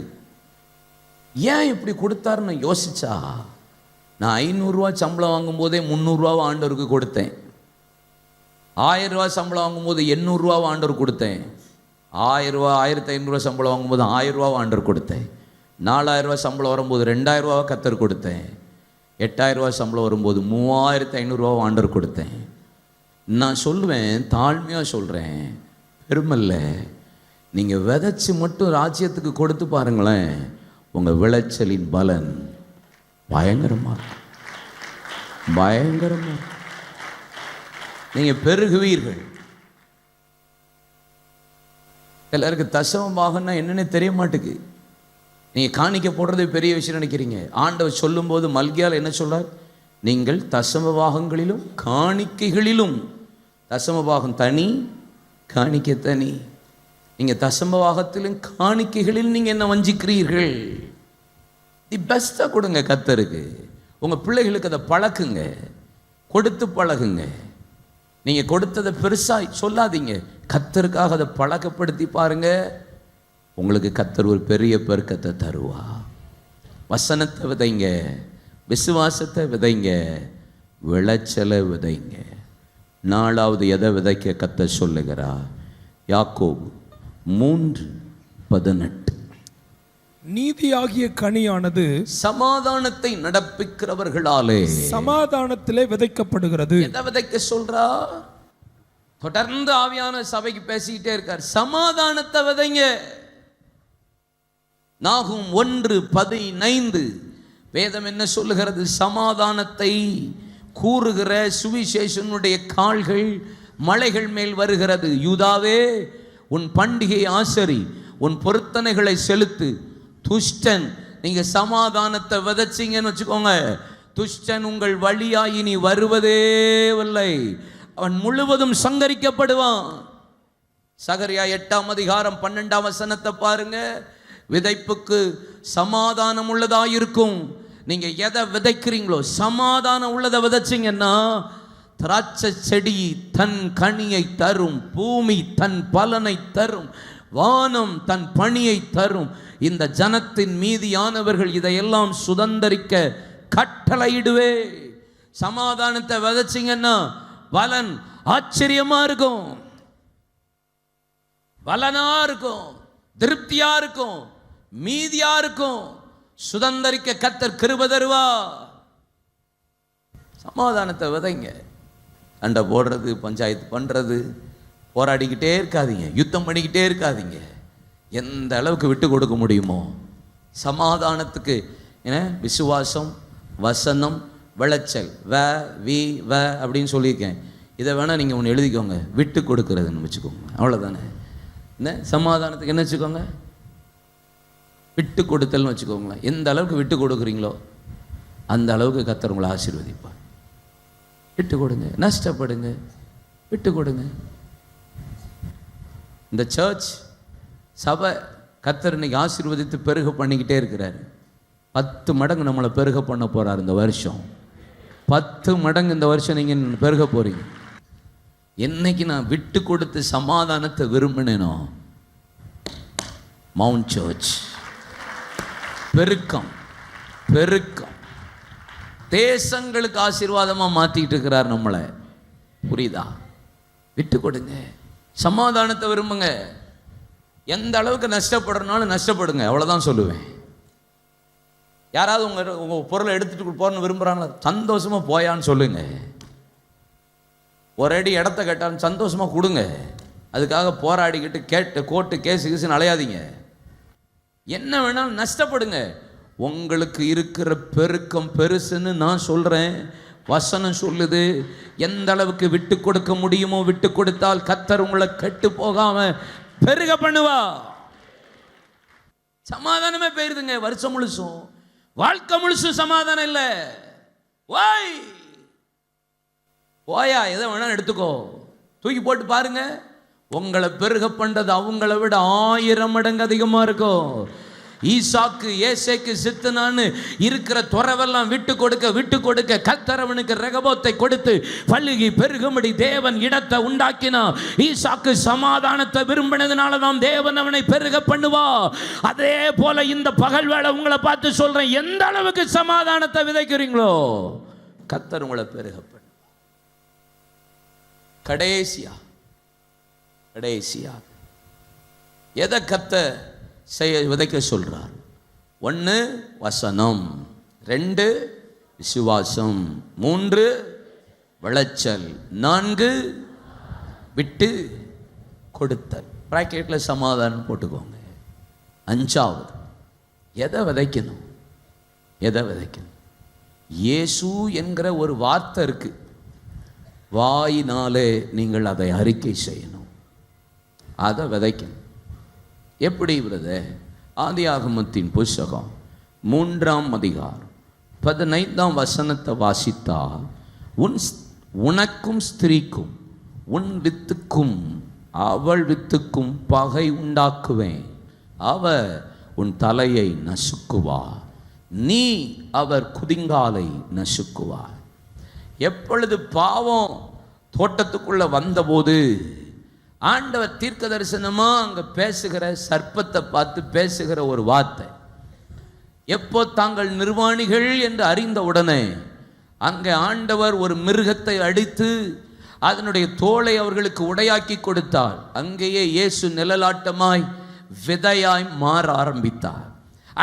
ஏன் இப்படி கொடுத்தாருன்னு யோசிச்சா, நான் 500 ரூபா சம்பளம் வாங்கும் போதே 300 ரூபாவை ஆண்டவருக்கு கொடுத்தேன். 1000 ரூபா சம்பளம் வாங்கும்போது 800 ரூபாவை ஆண்டவர் கொடுத்தேன். 1000 ரூபா 1500 ரூபா சம்பளம் வாங்கும்போது 1000 ரூபாவை ஆண்டவர் கொடுத்தேன். 4000 ரூபா சம்பளம் வரும்போது 2000 ரூபாவை கர்த்தர் கொடுத்தேன். 8000 ரூபா சம்பளம் வரும்போது 3500 ரூபாவை ஆண்டவர் கொடுத்தேன். நான் சொல்லுவேன், தாழ்மையாக சொல்கிறேன், பெருமல்ல, நீங்கள் விதைச்சி மட்டும் ராஜ்யத்துக்கு கொடுத்து பாருங்களேன், உங்கள் விளைச்சலின் பலன் பயங்கரமாக பயங்கரமாக நீங்கள் பெருகுவீர்கள். எல்லாருக்கு தசமபாகம்னா என்னன்னு தெரிய மாட்டேங்குது. நீங்கள் காணிக்க போடுறதே பெரிய விஷயம் நினைக்கிறீங்க. ஆண்டவர் சொல்லும்போது மல்கியால் என்ன சொல்றார்? நீங்கள் தசமபாகங்களிலும் காணிக்கைகளிலும், தசமபாகம் தனி, காணிக்கை தனி. நீங்கள் தசமபாகத்திலும் காணிக்கைகளிலும் நீங்கள் என்ன வஞ்சிக்கிறீர்கள்? தி பெஸ்ட்டாக கொடுங்க கர்த்தருக்கு. உங்கள் பிள்ளைகளுக்கு அதை பழக்குங்க, கொடுத்து பழகுங்க. நீங்கள் கொடுத்ததை பெருசாக சொல்லாதீங்க, கர்த்தருக்காக அதை பழக்கப்படுத்தி பாருங்க. உங்களுக்கு கர்த்தர் ஒரு பெரிய பெருக்கத்தை தருவா. வசனத்தை விதைங்க, விசுவாசத்தை விதைங்க, விளைச்சலை விதைங்க. 4வது எதை விதைக்க கர்த்தர் சொல்லுகிறா? யாக்கோபு 3:18, நீதியாகிய கனியானது சமாதானத்தை நடப்பிக்கிறவர்களாலே சமாதானத்திலே விதைக்கப்படுகிறது. எதை விதைக்க சொல்றா? தொடர்ந்து ஆவியான சபைக்கு பேசிக்கிட்டே இருக்கார், சமாதானத்தை விதைங்க. நாகும் 1:15 வேதம் என்ன சொல்லுகிறது? சமாதானத்தை கூறுகிற சுவிசேஷனுடைய கால்கள் மலைகள் மேல் வருகிறது. யூதாவே, உன் பண்டிகை ஆசரி, உன் பொருத்தனைகளை செலுத்து. துஷ்டன், நீங்க சமாதானத்தை விதைச்சிங்கன்னு வச்சுக்கோங்க, துஷ்டன் உங்கள் வழியாய் இனி வருவதே இல்லை, அவன் முழுவதும் சங்கரிக்கப்படுவான். சகரியா 8ஆம் அதிகாரம் 12ஆம் வசனத்தை பாருங்க. விதைப்புக்கு சமாதானம் உள்ளதாயிருக்கும். நீங்க எதை விதைக்கிறீங்களோ சமாதானம் உள்ளதை விதைச்சிங்கன்னா திராட்சை செடி தன் கனியை தரும், பூமி தன் பலனை தரும், வானம் தன் பணியை தரும். இந்த ஜனத்தின் மீதியானவர்கள் இதையெல்லாம் சுதந்தரிக்க கட்டளையிடுவே. சமாதானத்தை விதைச்சிங்கன்னா பலன் ஆச்சரியமா இருக்கும், பலனா இருக்கும், திருப்தியா இருக்கும், மீதியா இருக்கும். சுதந்தரிக்க கர்த்தர் கிருபை தருவா. சமாதானத்தை விதைங்க. சண்டை போடுறது, பஞ்சாயத்து பண்றது, போராடிக்கிட்டே இருக்காதீங்க, யுத்தம் பண்ணிக்கிட்டே இருக்காதீங்க. எந்த அளவுக்கு விட்டு கொடுக்க முடியுமோ சமாதானத்துக்கு. விசுவாசம், வசனம், விளைச்சல், வ அப்படின்னு சொல்லியிருக்கேன். இதை வேணா நீங்க ஒன்று எழுதிக்கோங்க, விட்டு கொடுக்கறதுன்னு வச்சுக்கோங்க. அவ்வளோதானே. என்ன சமாதானத்துக்கு என்ன வச்சுக்கோங்க, விட்டு கொடுத்தல்னு வச்சுக்கோங்களேன். எந்த அளவுக்கு விட்டு கொடுக்குறீங்களோ அந்த அளவுக்கு கர்த்தர் உங்களை ஆசீர்வதிப்பார். விட்டு கொடுங்க, நஷ்டப்படுங்க, விட்டு கொடுங்க. இந்த சர்ச் சபை கர்த்தர் இன்னைக்கு ஆசீர்வதித்து பெருக பண்ணிக்கிட்டே இருக்கிறார். 10 மடங்கு நம்மளை பெருக பண்ண போறார் இந்த வருஷம். 10 மடங்கு இந்த வருஷம் நீங்க பெருக போறீங்க. என்னைக்கு நான் விட்டு கொடுத்து சமாதானத்தை விரும்பினேனோ, மவுண்ட் சர்ச் பெருக்கம் பெருக்கம் தேசங்களுக்கு ஆசீர்வாதமா மாத்திட்டு இருக்கிறார் நம்மளை. புரியுதா? விட்டு கொடுங்க, சமாதானத்தை விரும்புங்க. எந்த அளவுக்கு நஷ்டப்படுறனாலும் நஷ்டப்படுங்க, அவ்வளவுதான் சொல்லுவேன். யாராவது உங்க பொருளை எடுத்துட்டு போறன்னு விரும்புறாங்களா, சந்தோஷமா போயான்னு சொல்லுங்க. ஒரு அடி இடத்த கேட்டாலும் சந்தோஷமா கொடுங்க. அதுக்காக போராடிக்கிட்டு கேட்டு கோர்ட்டு கேஸ் கீசுன்னு அலையாதீங்க. என்ன வேணாலும் நஷ்டப்படுங்க. உங்களுக்கு இருக்கிற பெருக்கம் பெருசுன்னு நான் சொல்றேன். வசனம் சொல்லுது. எந்த அளவுக்கு விட்டு கொடுக்க முடியுமோ விட்டு கொடுத்தால் கர்த்தர் உங்களை கெட்டு போகாம பெருக பண்ணுவா. சமாதானமே போயிருதுங்க. வருஷம் முழுசும், வாழ்க்கை முழுசும் சமாதானம் இல்லை. வாய் போயா, எதை வேணாலும் எடுத்துக்கோ, தூக்கி போட்டு பாருங்க. உங்களை பெருக பண்றது அவங்கள விட 1000 மடங்கு அதிகமா இருக்கும். ஈசாக்கு ஏசேக்கு சித்தனான்னு இருக்கிற துறவெல்லாம் விட்டு கொடுக்க கர்த்தர் அவனுக்கு ரெகபோத்தை கொடுத்து பல்லுகி பெருகும்படி தேவன் இடத்தை உண்டாக்கினா. ஈசாக்கு சமாதானத்தை விரும்பினதுனால தான் தேவன் அவனை பெருக பண்ணுவா. அதே போல இந்த பகல் வேளை உங்களை பார்த்து சொல்றேன், எந்த அளவுக்கு சமாதானத்தை விதைக்கிறீங்களோ கர்த்தர் உங்களை பெருக பண்ணு. கடைசியா எதை கர்த்தர் விதைக்க சொல்றார்? 1 வசனம், 2 விசுவாசம், 3 விளைச்சல், 4 விட்டு கொடுத்தல். பிராக்கெட்ல சமாதானம் போட்டுக்கோங்க. 5வது எதை விதைக்கணும்? இயேசு என்கிற ஒரு வார்த்தை இருக்கு. வாயினாலே நீங்கள் அதை அறிக்கை செய்யணும், அதை விதைக்கணும். எப்படி பிரதர்? ஆதியாகமத்தின் புஸ்தகம் 3ஆம் அதிகாரம் 15ஆம் வசனத்தை வாசித்தால், உனக்கும் ஸ்திரீக்கும் உன் வித்துக்கும் அவள் வித்துக்கும் பகை உண்டாக்குவேன். அவர் உன் தலையை நசுக்குவார், நீ அவர் குதிங்காலை நசுக்குவார். எப்பொழுது பாவம் தோட்டத்துக்குள்ள வந்தபோது ஆண்டவர் தீர்க்க தரிசனமா அங்க பேசுகிற சர்ப்பத்தை பார்த்து பேசுகிற ஒரு வார்த்தை, எப்போ தாங்கள் நிர்வாணிகள் என்று அறிந்த உடனே அங்கே ஆண்டவர் ஒரு மிருகத்தை அடித்து அதனுடைய தோலை அவர்களுக்கு உடையாக்கி கொடுத்தார். அங்கேயே இயேசு நிழலாட்டமாய் விதையாய் மாற ஆரம்பித்தார்.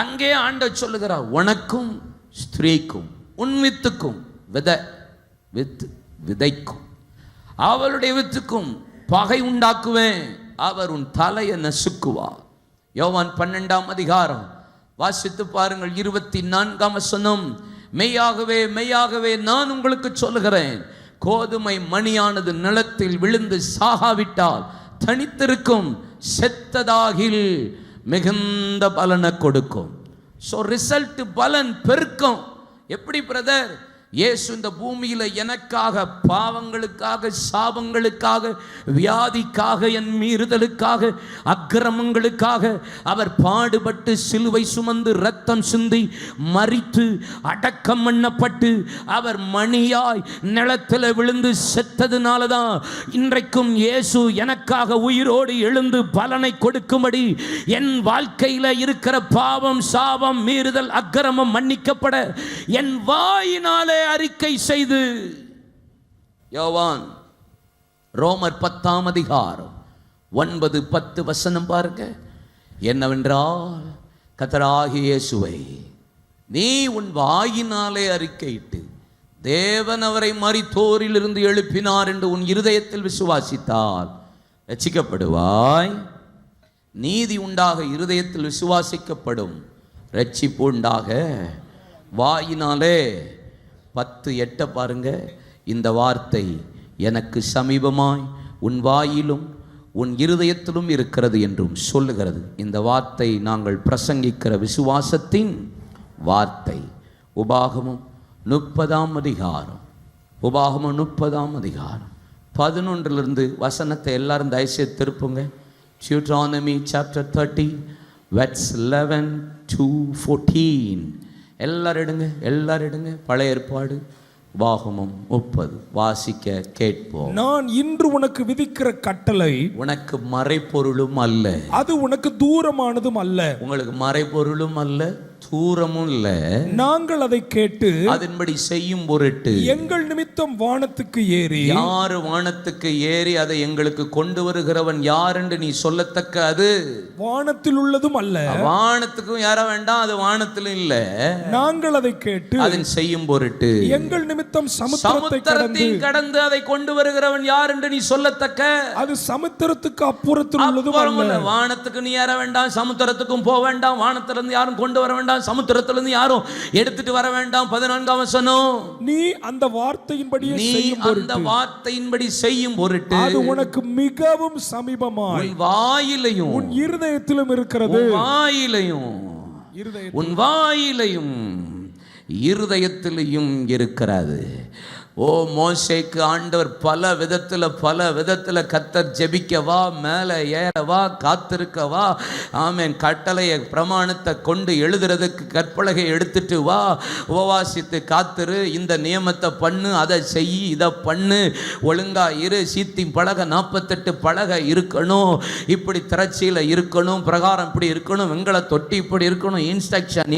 அங்கே ஆண்டவர் சொல்லுகிறார், உனக்கும் ஸ்திரீக்கும் உன் வித்துக்கும் விதைக்கும் அவளுடைய வித்துக்கும் பகை உண்டாக்குவேன், அவர் உன் தலையை நசுக்குவார். யோவான் 12ஆம் அதிகாரம் வாசித்து பாருங்கள், 24ஆம் வசனம். மெய்யாகவே மெய்யாகவே நான் உங்களுக்கு சொல்லுகிறேன், கோதுமை மணியானது நிலத்தில் விழுந்து சாகாவிட்டால் தனித்திருக்கும், செத்ததாகில் மிகுந்த பலனை கொடுக்கும். ஸோ ரிசல்ட், பலன், பெருக்கம். எப்படி பிரதர்? இயேசு இந்த பூமியில எனக்காக, பாவங்களுக்காக, சாபங்களுக்காக, வியாதிக்காக, என் மீறுதலுக்காக, அக்கிரமங்களுக்காக அவர் பாடுபட்டு சிலுவை சுமந்து இரத்தம் சிந்தி மரித்து அடக்கம் பண்ணப்பட்டு அவர் மணியாய் நிலத்தில் விழுந்து செத்ததுனால தான் இன்றைக்கும் இயேசு எனக்காக உயிரோடு எழுந்து பலனை கொடுக்கும்படி என் வாழ்க்கையில் இருக்கிற பாவம், சாபம், மீறுதல், அக்கிரமம் மன்னிக்கப்பட என் வாயினாலே அறிக்கை செய்து, யோவான் ரோமர் 10ஆம் அதிகாரம் 9-10 வசனம் பாருங்க. என்னவென்றால், கர்த்தராகிய இயேசுவை நீ உன் வாயினாலே அறிக்கையிட்டு தேவன் அவரை மரித்தோரிலிருந்து எழுப்பினார் என்று உன் இருதயத்தில் விசுவாசித்தால் ரட்சிக்கப்படுவாய். நீதி உண்டாக இருதயத்தில் விசுவாசிக்கப்படும், ரட்சிப்பு உண்டாக வாயினாலே. 10:8 பாருங்க. இந்த வார்த்தை எனக்கு சமீபமாய் உன் வாயிலும் உன் இருதயத்திலும் இருக்கிறது என்றும் சொல்லுகிறது. இந்த வார்த்தை நாங்கள் பிரசங்கிக்கிற விசுவாசத்தின் வார்த்தை. உபாகமம் 30ஆம் அதிகாரம், உபாகமம் 30ஆம் அதிகாரம் 11 வசனத்தை எல்லாரும் தயவுசெய்து திருப்புங்க. Deuteronomy chapter 30 verse 11 to 14. எல்லாரும் எடுங்க. பழைய ஏற்பாடு உபாகமம் 30 வாசிக்க கேட்போம். நான் இன்று உனக்கு விதிக்கிற கட்டளை உனக்கு மறைபொருளும் அல்ல, அது உனக்கு தூரமானதும் அல்ல. உங்களுக்கு மறைபொருளும் அல்ல, தூரமும் இல்ல. நாங்கள் அதை கேட்டு அதன்படி செய்யும் பொருட்டு எங்கள் நிமித்தம் வானத்துக்கு ஏறி, யார் வானத்துக்கு ஏறி அதை எங்களுக்கு கொண்டு வருகிறவன் யார் என்று நீ சொல்லத்தக்க அது வானத்தில் உள்ளதும் அல்ல. வானத்துக்கும் ஏற வேண்டாம், அது வானத்திலும் இல்ல. நாங்கள் அதை கேட்டு அதன் செய்யும் பொருட்டு எங்கள் நிமித்தம் சமுத்திரத்தை கடந்து அதை கொண்டு வருகிறவன் யார் என்று நீ சொல்லத்தக்க அது சமுத்திரத்துக்கு அப்புறத்தில் உள்ளதும் அல்ல. வானத்துக்கு நீ ஏற வேண்டாம், சமுத்திரத்துக்கும் போக வேண்டாம், வானத்திலிருந்து யாரும் கொண்டு வர வேண்டாம், சமுத்திரத்திலிருந்து யாரும் எடுத்துட்டு வர வேண்டாம். 14ஆம் வசனம். நீ அந்த வார்த்தையின்படி செய்யும் பொருட்டு அது உனக்கு மிகவும் சமீபமாய் உன் வாயிலையும் உன் இருதயத்திலும் இருக்கிறது. உன் வாயிலையும் இருதயத்திலையும் இருக்கிறது. ஓ மோசேக்கு ஆண்டவர் பல விதத்தில் கர்த்தர் ஜெபிக்கவா, மேலே ஏறவா, காத்திருக்கவா, ஆமென், கட்டளையை பிரமாணத்தை கொண்டு எழுதுறதுக்கு கற்பலகை எடுத்துட்டு வா, உபவாசித்து காத்திரு, இந்த நியமத்தை பண்ணு, அதை செய், இதை பண்ணு, ஒழுங்கா இரு, சீத்தி பலகை 48 பலகை இருக்கணும், இப்படி திரட்சியில் இருக்கணும், பிரகாரம் இப்படி இருக்கணும், வெங்கல தொட்டி இப்படி இருக்கணும், இன்ஸ்ட்ரக்ஷன்.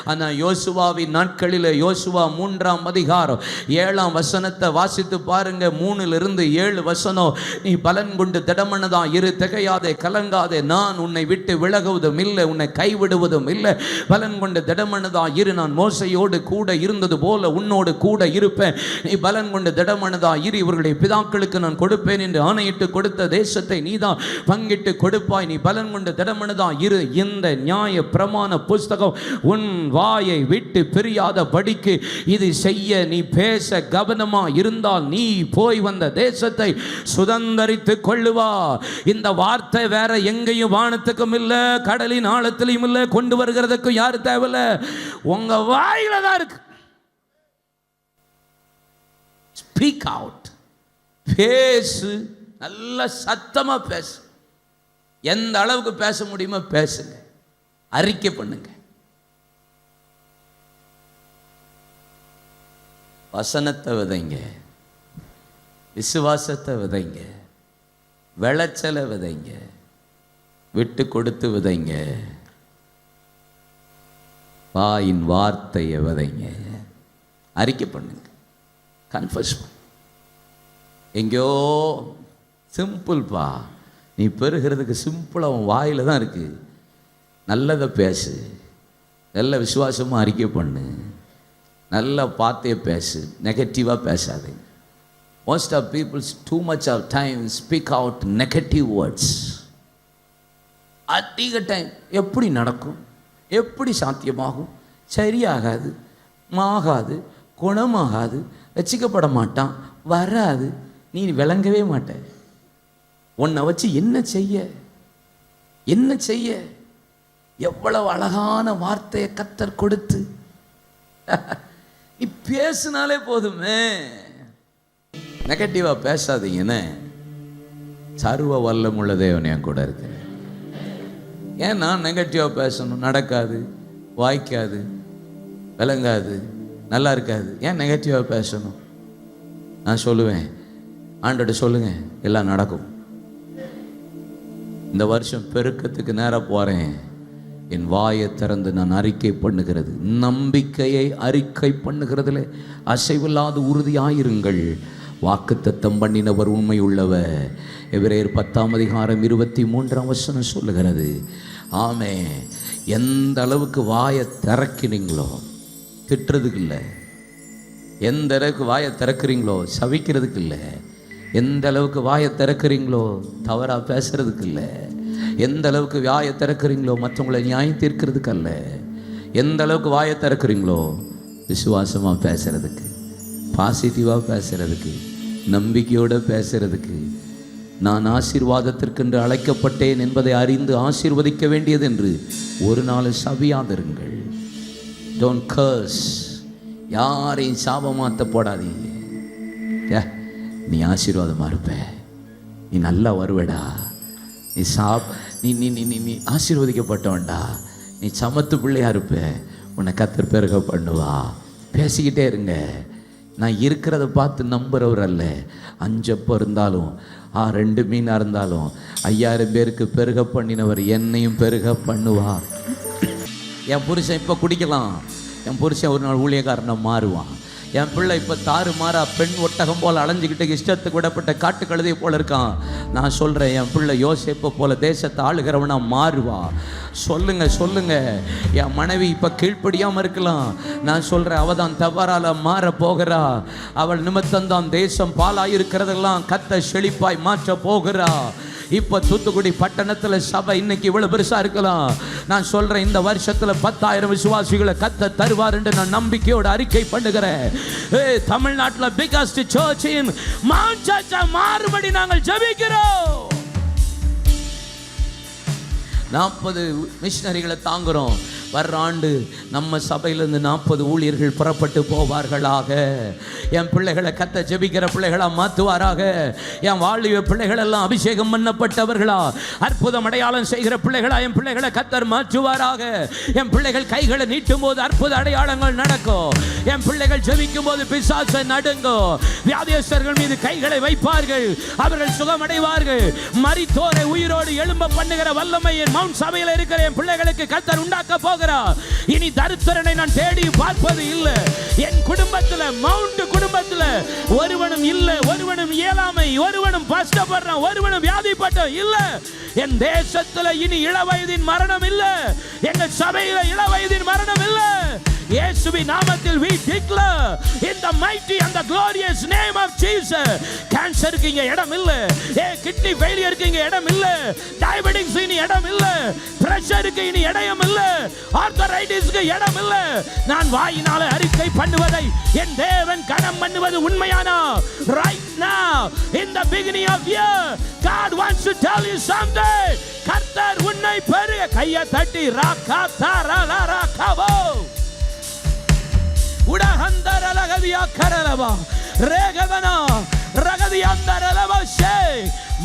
ஆனால் யோசுவாவின் நாட்களில் யோசுவா 3ஆம் அதிகாரம் 7ஆம் வசனத்தை வாசித்து பாருங்க. 3-7 வசனம். நீ பலன் கொண்டு திடமனதா இரு, திகையாதே, கலங்காதே, நான் உன்னை விட்டு விலகுவதும் இல்லை, உன்னை கைவிடுவதும் இல்லை. பலன் கொண்டு திடமனதா இரு, நான் மோசையோடு கூட இருந்தது போல உன்னோடு கூட இருப்பேன். நீ பலன் கொண்டு திடமனதா இரு, இவர்களுடைய பிதாக்களுக்கு நான் கொடுப்பேன் என்று ஆணையிட்டு கொடுத்த தேசத்தை நீதான் பங்கிட்டு கொடுப்பாய். நீ பலன் கொண்டு திடமனதா இரு. இந்த நியாய பிரமாண புஸ்தகம் உன் வாயை விட்டு பிரியாத படிக்கு இது செய்ய நீ பேச கவனமா இருந்தால் நீ போய் வந்த தேசத்தை சுதந்தரித்து கொள்ளுவா. இந்த வார்த்தை வேற எங்கேயும் வானத்துக்கும் இல்ல, கடலின் ஆழத்திலையும் இல்ல, கொண்டு வருகிறதுக்கும் யாரு தேவையில்ல, உங்க வாயில தான் இருக்கு. ஸ்பீக் அவுட், பேசு, நல்ல சத்தமா பேசு. எந்த அளவுக்கு பேச முடியுமோ பேசுங்க, அறிக்கை பண்ணுங்க. வசனத்தை விதைங்க, விசுவாசத்தை விதைங்க, விளைச்சலை விதைங்க, விட்டு கொடுத்து விதைங்க, வாயின் வார்த்தையை விதைங்க, அறிக்கை பண்ணுங்க, கன்ஃபஸ் பண்ணு. எங்கேயோ சிம்பிள்ப்பா, நீ பெறுகிறதுக்கு சிம்பிளாக உன் வாயில் தான் இருக்கு. நல்லதை பேசு, நல்ல விசுவாசமாக அறிக்கை பண்ணு, நல்லா பார்த்தே பேசு, நெகட்டிவாக பேசாதே. Most of peoples too much of time speak out negative words. அதிக டைம் எப்படி நடக்கும், எப்படி சாத்தியமாகும், சரியாகாது, ஆகாது, குணமாகாது, ரசிக்கப்பட மாட்டான், வராது, நீ விளங்கவே மாட்ட. உன்னை வச்சு என்ன செய்ய? எவ்வளவு அழகான வார்த்தையை கர்த்தர் கொடுத்து நீ பேசினாலே போதுமே. நெகட்டிவா பேசாதீங்கன்னு. சர்வ வல்லமுள்ள தேவன் என் கூட இருக்கிறேன். ஏன் நான் நெகட்டிவாக பேசணும்? நடக்காது, வாய்க்காது, விளங்காது, நல்லா இருக்காது. ஏன் நெகட்டிவாக பேசணும்? நான் சொல்லுவேன், ஆண்டோட சொல்லுங்க, எல்லாம் நடக்கும். இந்த வருஷம் பெருக்கத்துக்கு நேராக போகிறேன். என் வாயை திறந்து நான் அறிக்கை பண்ணுகிறது, நம்பிக்கையை அறிக்கை பண்ணுகிறதுல அசைவில்லாத உறுதியாயிருங்கள். வாக்குத்தத்தம் பண்ணினவர் உண்மை உள்ளவர். எபிரேயர் 10:23 சொல்லுகிறது. ஆமே, எந்த அளவுக்கு வாயை திறக்கிறீங்களோ, திட்டுறதுக்கு இல்லை. எந்த அளவுக்கு வாயை திறக்கிறீங்களோ சபிக்கிறதுக்கு இல்லை. எந்த அளவுக்கு வாயை திறக்கிறீங்களோ தவறாக பேசுறதுக்கு இல்லை. எந்த அளவுக்கு வாயை திறக்கிறீங்களோ மற்றவங்களை நியாயம் தீர்க்கிறதுக்கு அல்ல. எந்த அளவுக்கு வாயை திறக்கிறீங்களோ விசுவாசமாக பேசுறதுக்கு, பாசிட்டிவாக பேசுறதுக்கு, நம்பிக்கையோடு பேசுறதுக்கு. நான் ஆசீர்வாதத்திற்கென்று அழைக்கப்பட்டேன் என்பதை அறிந்து ஆசீர்வதிக்க வேண்டியது என்று ஒரு நாள் சபியாதிருங்கள். டோன்ட் கர்ஸ். யாரையும் சாபமாத்த போடாதீங்க. நீ ஆசீர்வாதமாக இருப்ப, நீ நல்லா வருவடா, நீ நீ ஆசீர்வதிக்கப்பட்டவன்டா, நீ சமத்து பிள்ளையா இருப்ப, உன்னை கர்த்தர் பெருக பண்ணுவா. பேசிக்கிட்டே இருங்க. நான் இருக்கிறத பார்த்து நம்புறவர் அல்ல. 5 அப்பம் இருந்தாலும் 2 மீனாக இருந்தாலும் 5000 பேருக்கு பெருக பண்ணினவர் என்னையும் பெருக பண்ணுவார். என் புருஷன் இப்போ குடிக்கலாம், என் புருஷன் ஒரு நாள் ஊழியக்காரனை மாறுவான். என் பிள்ளை இப்போ தாறுமாறா பெண் ஒட்டகம் போல் அலைஞ்சிக்கிட்டு இஷ்டத்துக்கு விடப்பட்ட காட்டு கழுதை போல இருக்கான். நான் சொல்கிறேன், என் பிள்ளை யோசேப்பை போல தேசத்தை ஆளுகிறவனா மாறுவா. சொல்லுங்க சொல்லுங்க. என் மனைவி இப்போ கீழ்ப்படியாமல் இருக்கலாம். நான் சொல்கிறேன், அவள் தான் தவறால மாற போகிறா. அவள் நிமித்தம்தான் தேசம் பாலாயிருக்கிறதெல்லாம் கத்த செழிப்பாய் மாற்ற போகிறா. இப்போ தூத்துக்குடி பட்டணத்தில் சபை இன்னைக்கு இவ்வளோ பெருசாக இருக்கலாம். நான் சொல்கிறேன், இந்த வருஷத்தில் 10,000 விசுவாசிகளை கத்த தருவார் என்று நான் நம்பிக்கையோடு அறிக்கை பண்ணுகிறேன். தமிழ்நாட்டில் பிகஸ்ட் சர்ச் இன் மவுண்ட் சர்ச்சா மாறுபடி நாங்கள் ஜெபிக்கிறோம். 40 மிஷனரிகளை தாங்குகிறோம். வர்ற ஆண்டு நம்ம சபையிலிருந்து 40 ஊழியர்கள் புறப்பட்டு போவார்களாக. என் பிள்ளைகளை கத்த ஜெபிக்கிற பிள்ளைகளாக மாற்றுவாராக. என் வாலிப பிள்ளைகள் எல்லாம் அபிஷேகம் பண்ணப்பட்டவர்களா, அற்புதம் அடையாளம் செய்கிற பிள்ளைகளா என் பிள்ளைகளை கத்தர் மாற்றுவாராக. என் பிள்ளைகள் கைகளை நீட்டும் போது அற்புத அடையாளங்கள் நடக்கும். என் பிள்ளைகள் ஜெபிக்கும் போது பிசாசு நடுங்கும். வியாதியஸ்தர்கள் மீது கைகளை வைப்பார்கள், அவர்கள் சுகமடைவார்கள். மரித்தோரை உயிரோடு எழும்ப பண்ணுகிற வல்லமை என் மவுண்ட் சபையில் இருக்கிற என் பிள்ளைகளுக்கு கத்தர் உண்டாக்க போகிறார். இனி தரித்திரனை நான் தேடி பார்ப்பது இல்லை. என் குடும்பத்தில், மவுண்ட் குடும்பத்தில் ஒருவனும் இல்லை, ஒருவனும் இயலாமை, ஒருவனும் கஷ்டப்படுறான், ஒருவனும் வியாதிப்பட்ட இல்லை. என் தேசத்தில் இனி இளவயதின் மரணம் இல்லை. எங்க சபையில் இளவயதின் மரணம் இல்லை. இயேசுவின் நாமத்தில் we declare in the mighty and the glorious name of Jesus. கேன்சருக்கு இங்க இடம் இல்ல, கிட்னி ஃபெயிலியருக்கு இங்க இடம் இல்ல, டயபெட்டிக்ஸ் இனி இடம் இல்ல, பிரஷருக்கு இனி இடம் இல்ல, ஆர்த்தரைட்டிஸ்க்கு இடம் இல்ல. நான் வாயினால அறிக்கை பண்ணுவதை என் தேவன் கனம் பண்ணுவது உண்மையானா? Right now in the beginning of year God wants to tell you something. கர்த்தர் உன்னை பெரிய கையை தட்டி ராகா தாரா ராகாவோ உடஹந்தரலகதியா கரலவா ரேகவனா ரகதியந்தரலவா ஷே.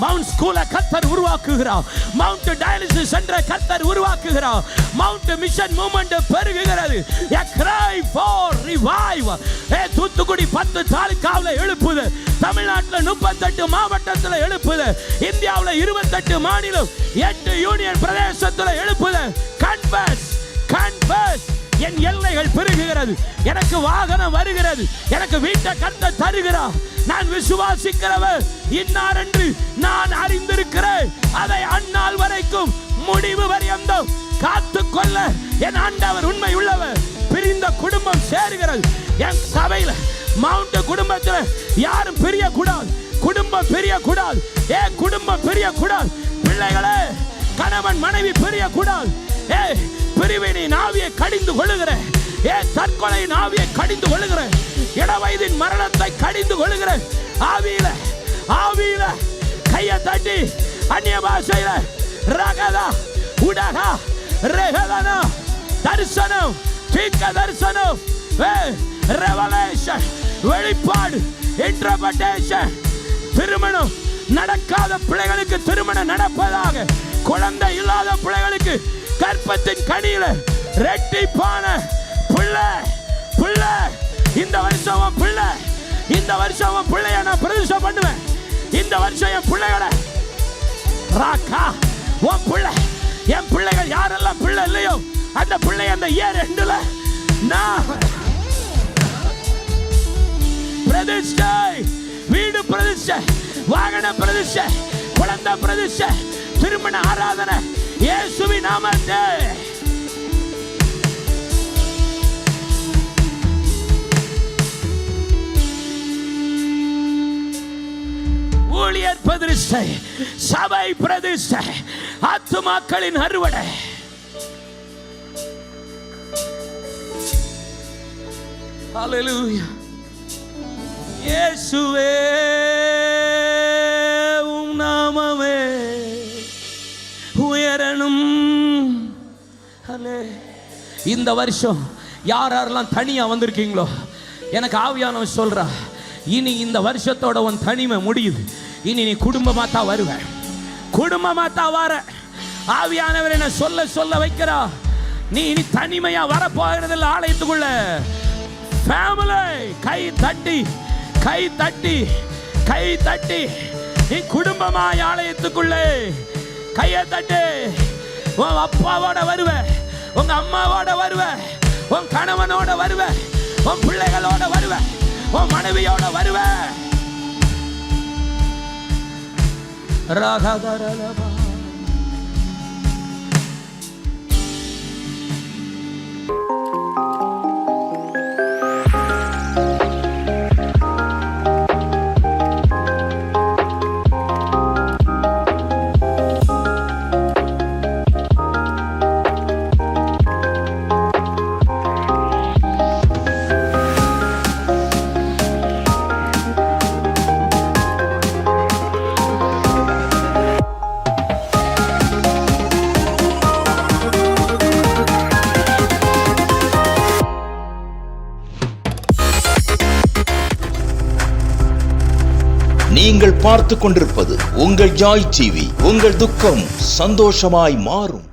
மவுண்ட் ஸ்கூலை கர்த்தர் உருவாக்குகிறார். மவுண்ட் டயாலிசிஸ் சென்டரை கர்த்தர் உருவாக்குகிறார். மவுண்ட் மிஷன் மூவ்மெண்ட் பெருகுகிறது. A cry for revival. Thoothukudi 10 தாலுகாவில் எழுப்புது. தமிழ்நாட்டில் 38 மாவட்டத்தில் எழுப்புது. இந்தியாவில் 28 மாநிலம், 8 யூனியன் பிரதேசத்தில் எழுப்புது. Confuse confuse. என் எல்லைகள் பெருகுகிறது. எனக்கு வாகனம் வருகிறது. எனக்கு வீட்டை கர்த்தர் தருகிறார். நான் விசுவாசிக்கிறவர் இன்னார் என்று நான் அறிந்திருக்கிறேன். அதை அந்நாள் வரைக்கும் முடிவு பரியந்தம் காத்துக்கொள்ள என் ஆண்டவர் உண்மை உள்ளவர். பிரிந்த குடும்பம் சேருகிறது. என் சபையில மவுண்ட் குடும்பத்தில் யாரும் பிரியக்கூடாது. குடும்பம் பிரியக்கூடாது. என் குடும்பம் பிரியக்கூடாது. பிள்ளைகளே, கணவன் மனைவி பிரியக்கூடாது. பிரிவினின் ஆவியை கடிந்து கொள்ளுகிற, தற்கொலையின் ஆவியை கடிந்து கொள்ளுகிற, இளவயதின் மரணத்தை கடிந்து கொள்ளுகிற ஆவியில ஆவியில கையை தட்டி அந்நிய பாஷையில ரகதா உடகா ரேகதனா தரிசனம், தீர்க்க தரிசனம் ரெவலேஷன், வெளிப்பாடு, இன்டர்பிரேஷன். திருமணம் நடக்காத பிள்ளைகளுக்கு திருமணம் நடப்பதாக, குழந்தை இல்லாத பிள்ளைகளுக்கு கர்ப்பத்தின் கனியில ரெட்டிப்பான பிள்ளை. பிள்ளை இந்த வருஷம் பிள்ளை, இந்த வருஷம் பிள்ளைய நான் பிரதிஷ்டை பண்ணுவேன். இந்த வருஷம் என் பிள்ளைகளை ராக்கா, உன் பிள்ளை, என் பிள்ளைகள் யாரெல்லாம் பிள்ளை இல்லையோ அந்த பிள்ளை அந்த இயர் எண்டுல நான் பிரதிஷ்டை, வீடு பிரதிஷ்டை, வாகன பிரதிஷ்டை, குழந்தை பிரதிஷ்டை, திருமண ஆராதனை இயேசுவின் நாமத்தில். ஊழியர் பிரதிஷ்டை, சபை பிரதிஷ்டை, ஆத்துமாக்களின் அறுவடை. ஹல்லேலூயா. இயேசுவே உம் நாமமே உயரணும். இந்த வருஷம் யாரெல்லாம் தனியா வந்திருக்கீங்களோ, எனக்கு ஆவியானவன் சொல்றா, இனி இந்த வருஷத்தோட உன் தனிமை முடியுது. இனி நீ குடும்பமா தான் வருவ, குடும்பமா தான் வர. ஆவியானவர் என்ன சொல்ல சொல்ல வைக்கிறா, நீ இனி தனிமையா வர போகிறதில்ல. ஆலயத்துக்குள்ள ஃபேமிலி கை தட்டி, கை தட்டி, கை தட்டி, நீ குடும்பமா ஆலயத்துக்குள்ளே கையை தட்டு. உன் அப்பாவோட வருவ, உங்க அம்மாவோட வருவ, உன் கணவனோட வருவ, உன் பிள்ளைகளோட வருவ, உன் மனைவியோட வருவ. ராகாதரலபா. நீங்கள் பார்த்து கொண்டிருப்பது உங்கள் ஜாய் டிவி. உங்கள் துக்கம் சந்தோஷமாய் மாறும்.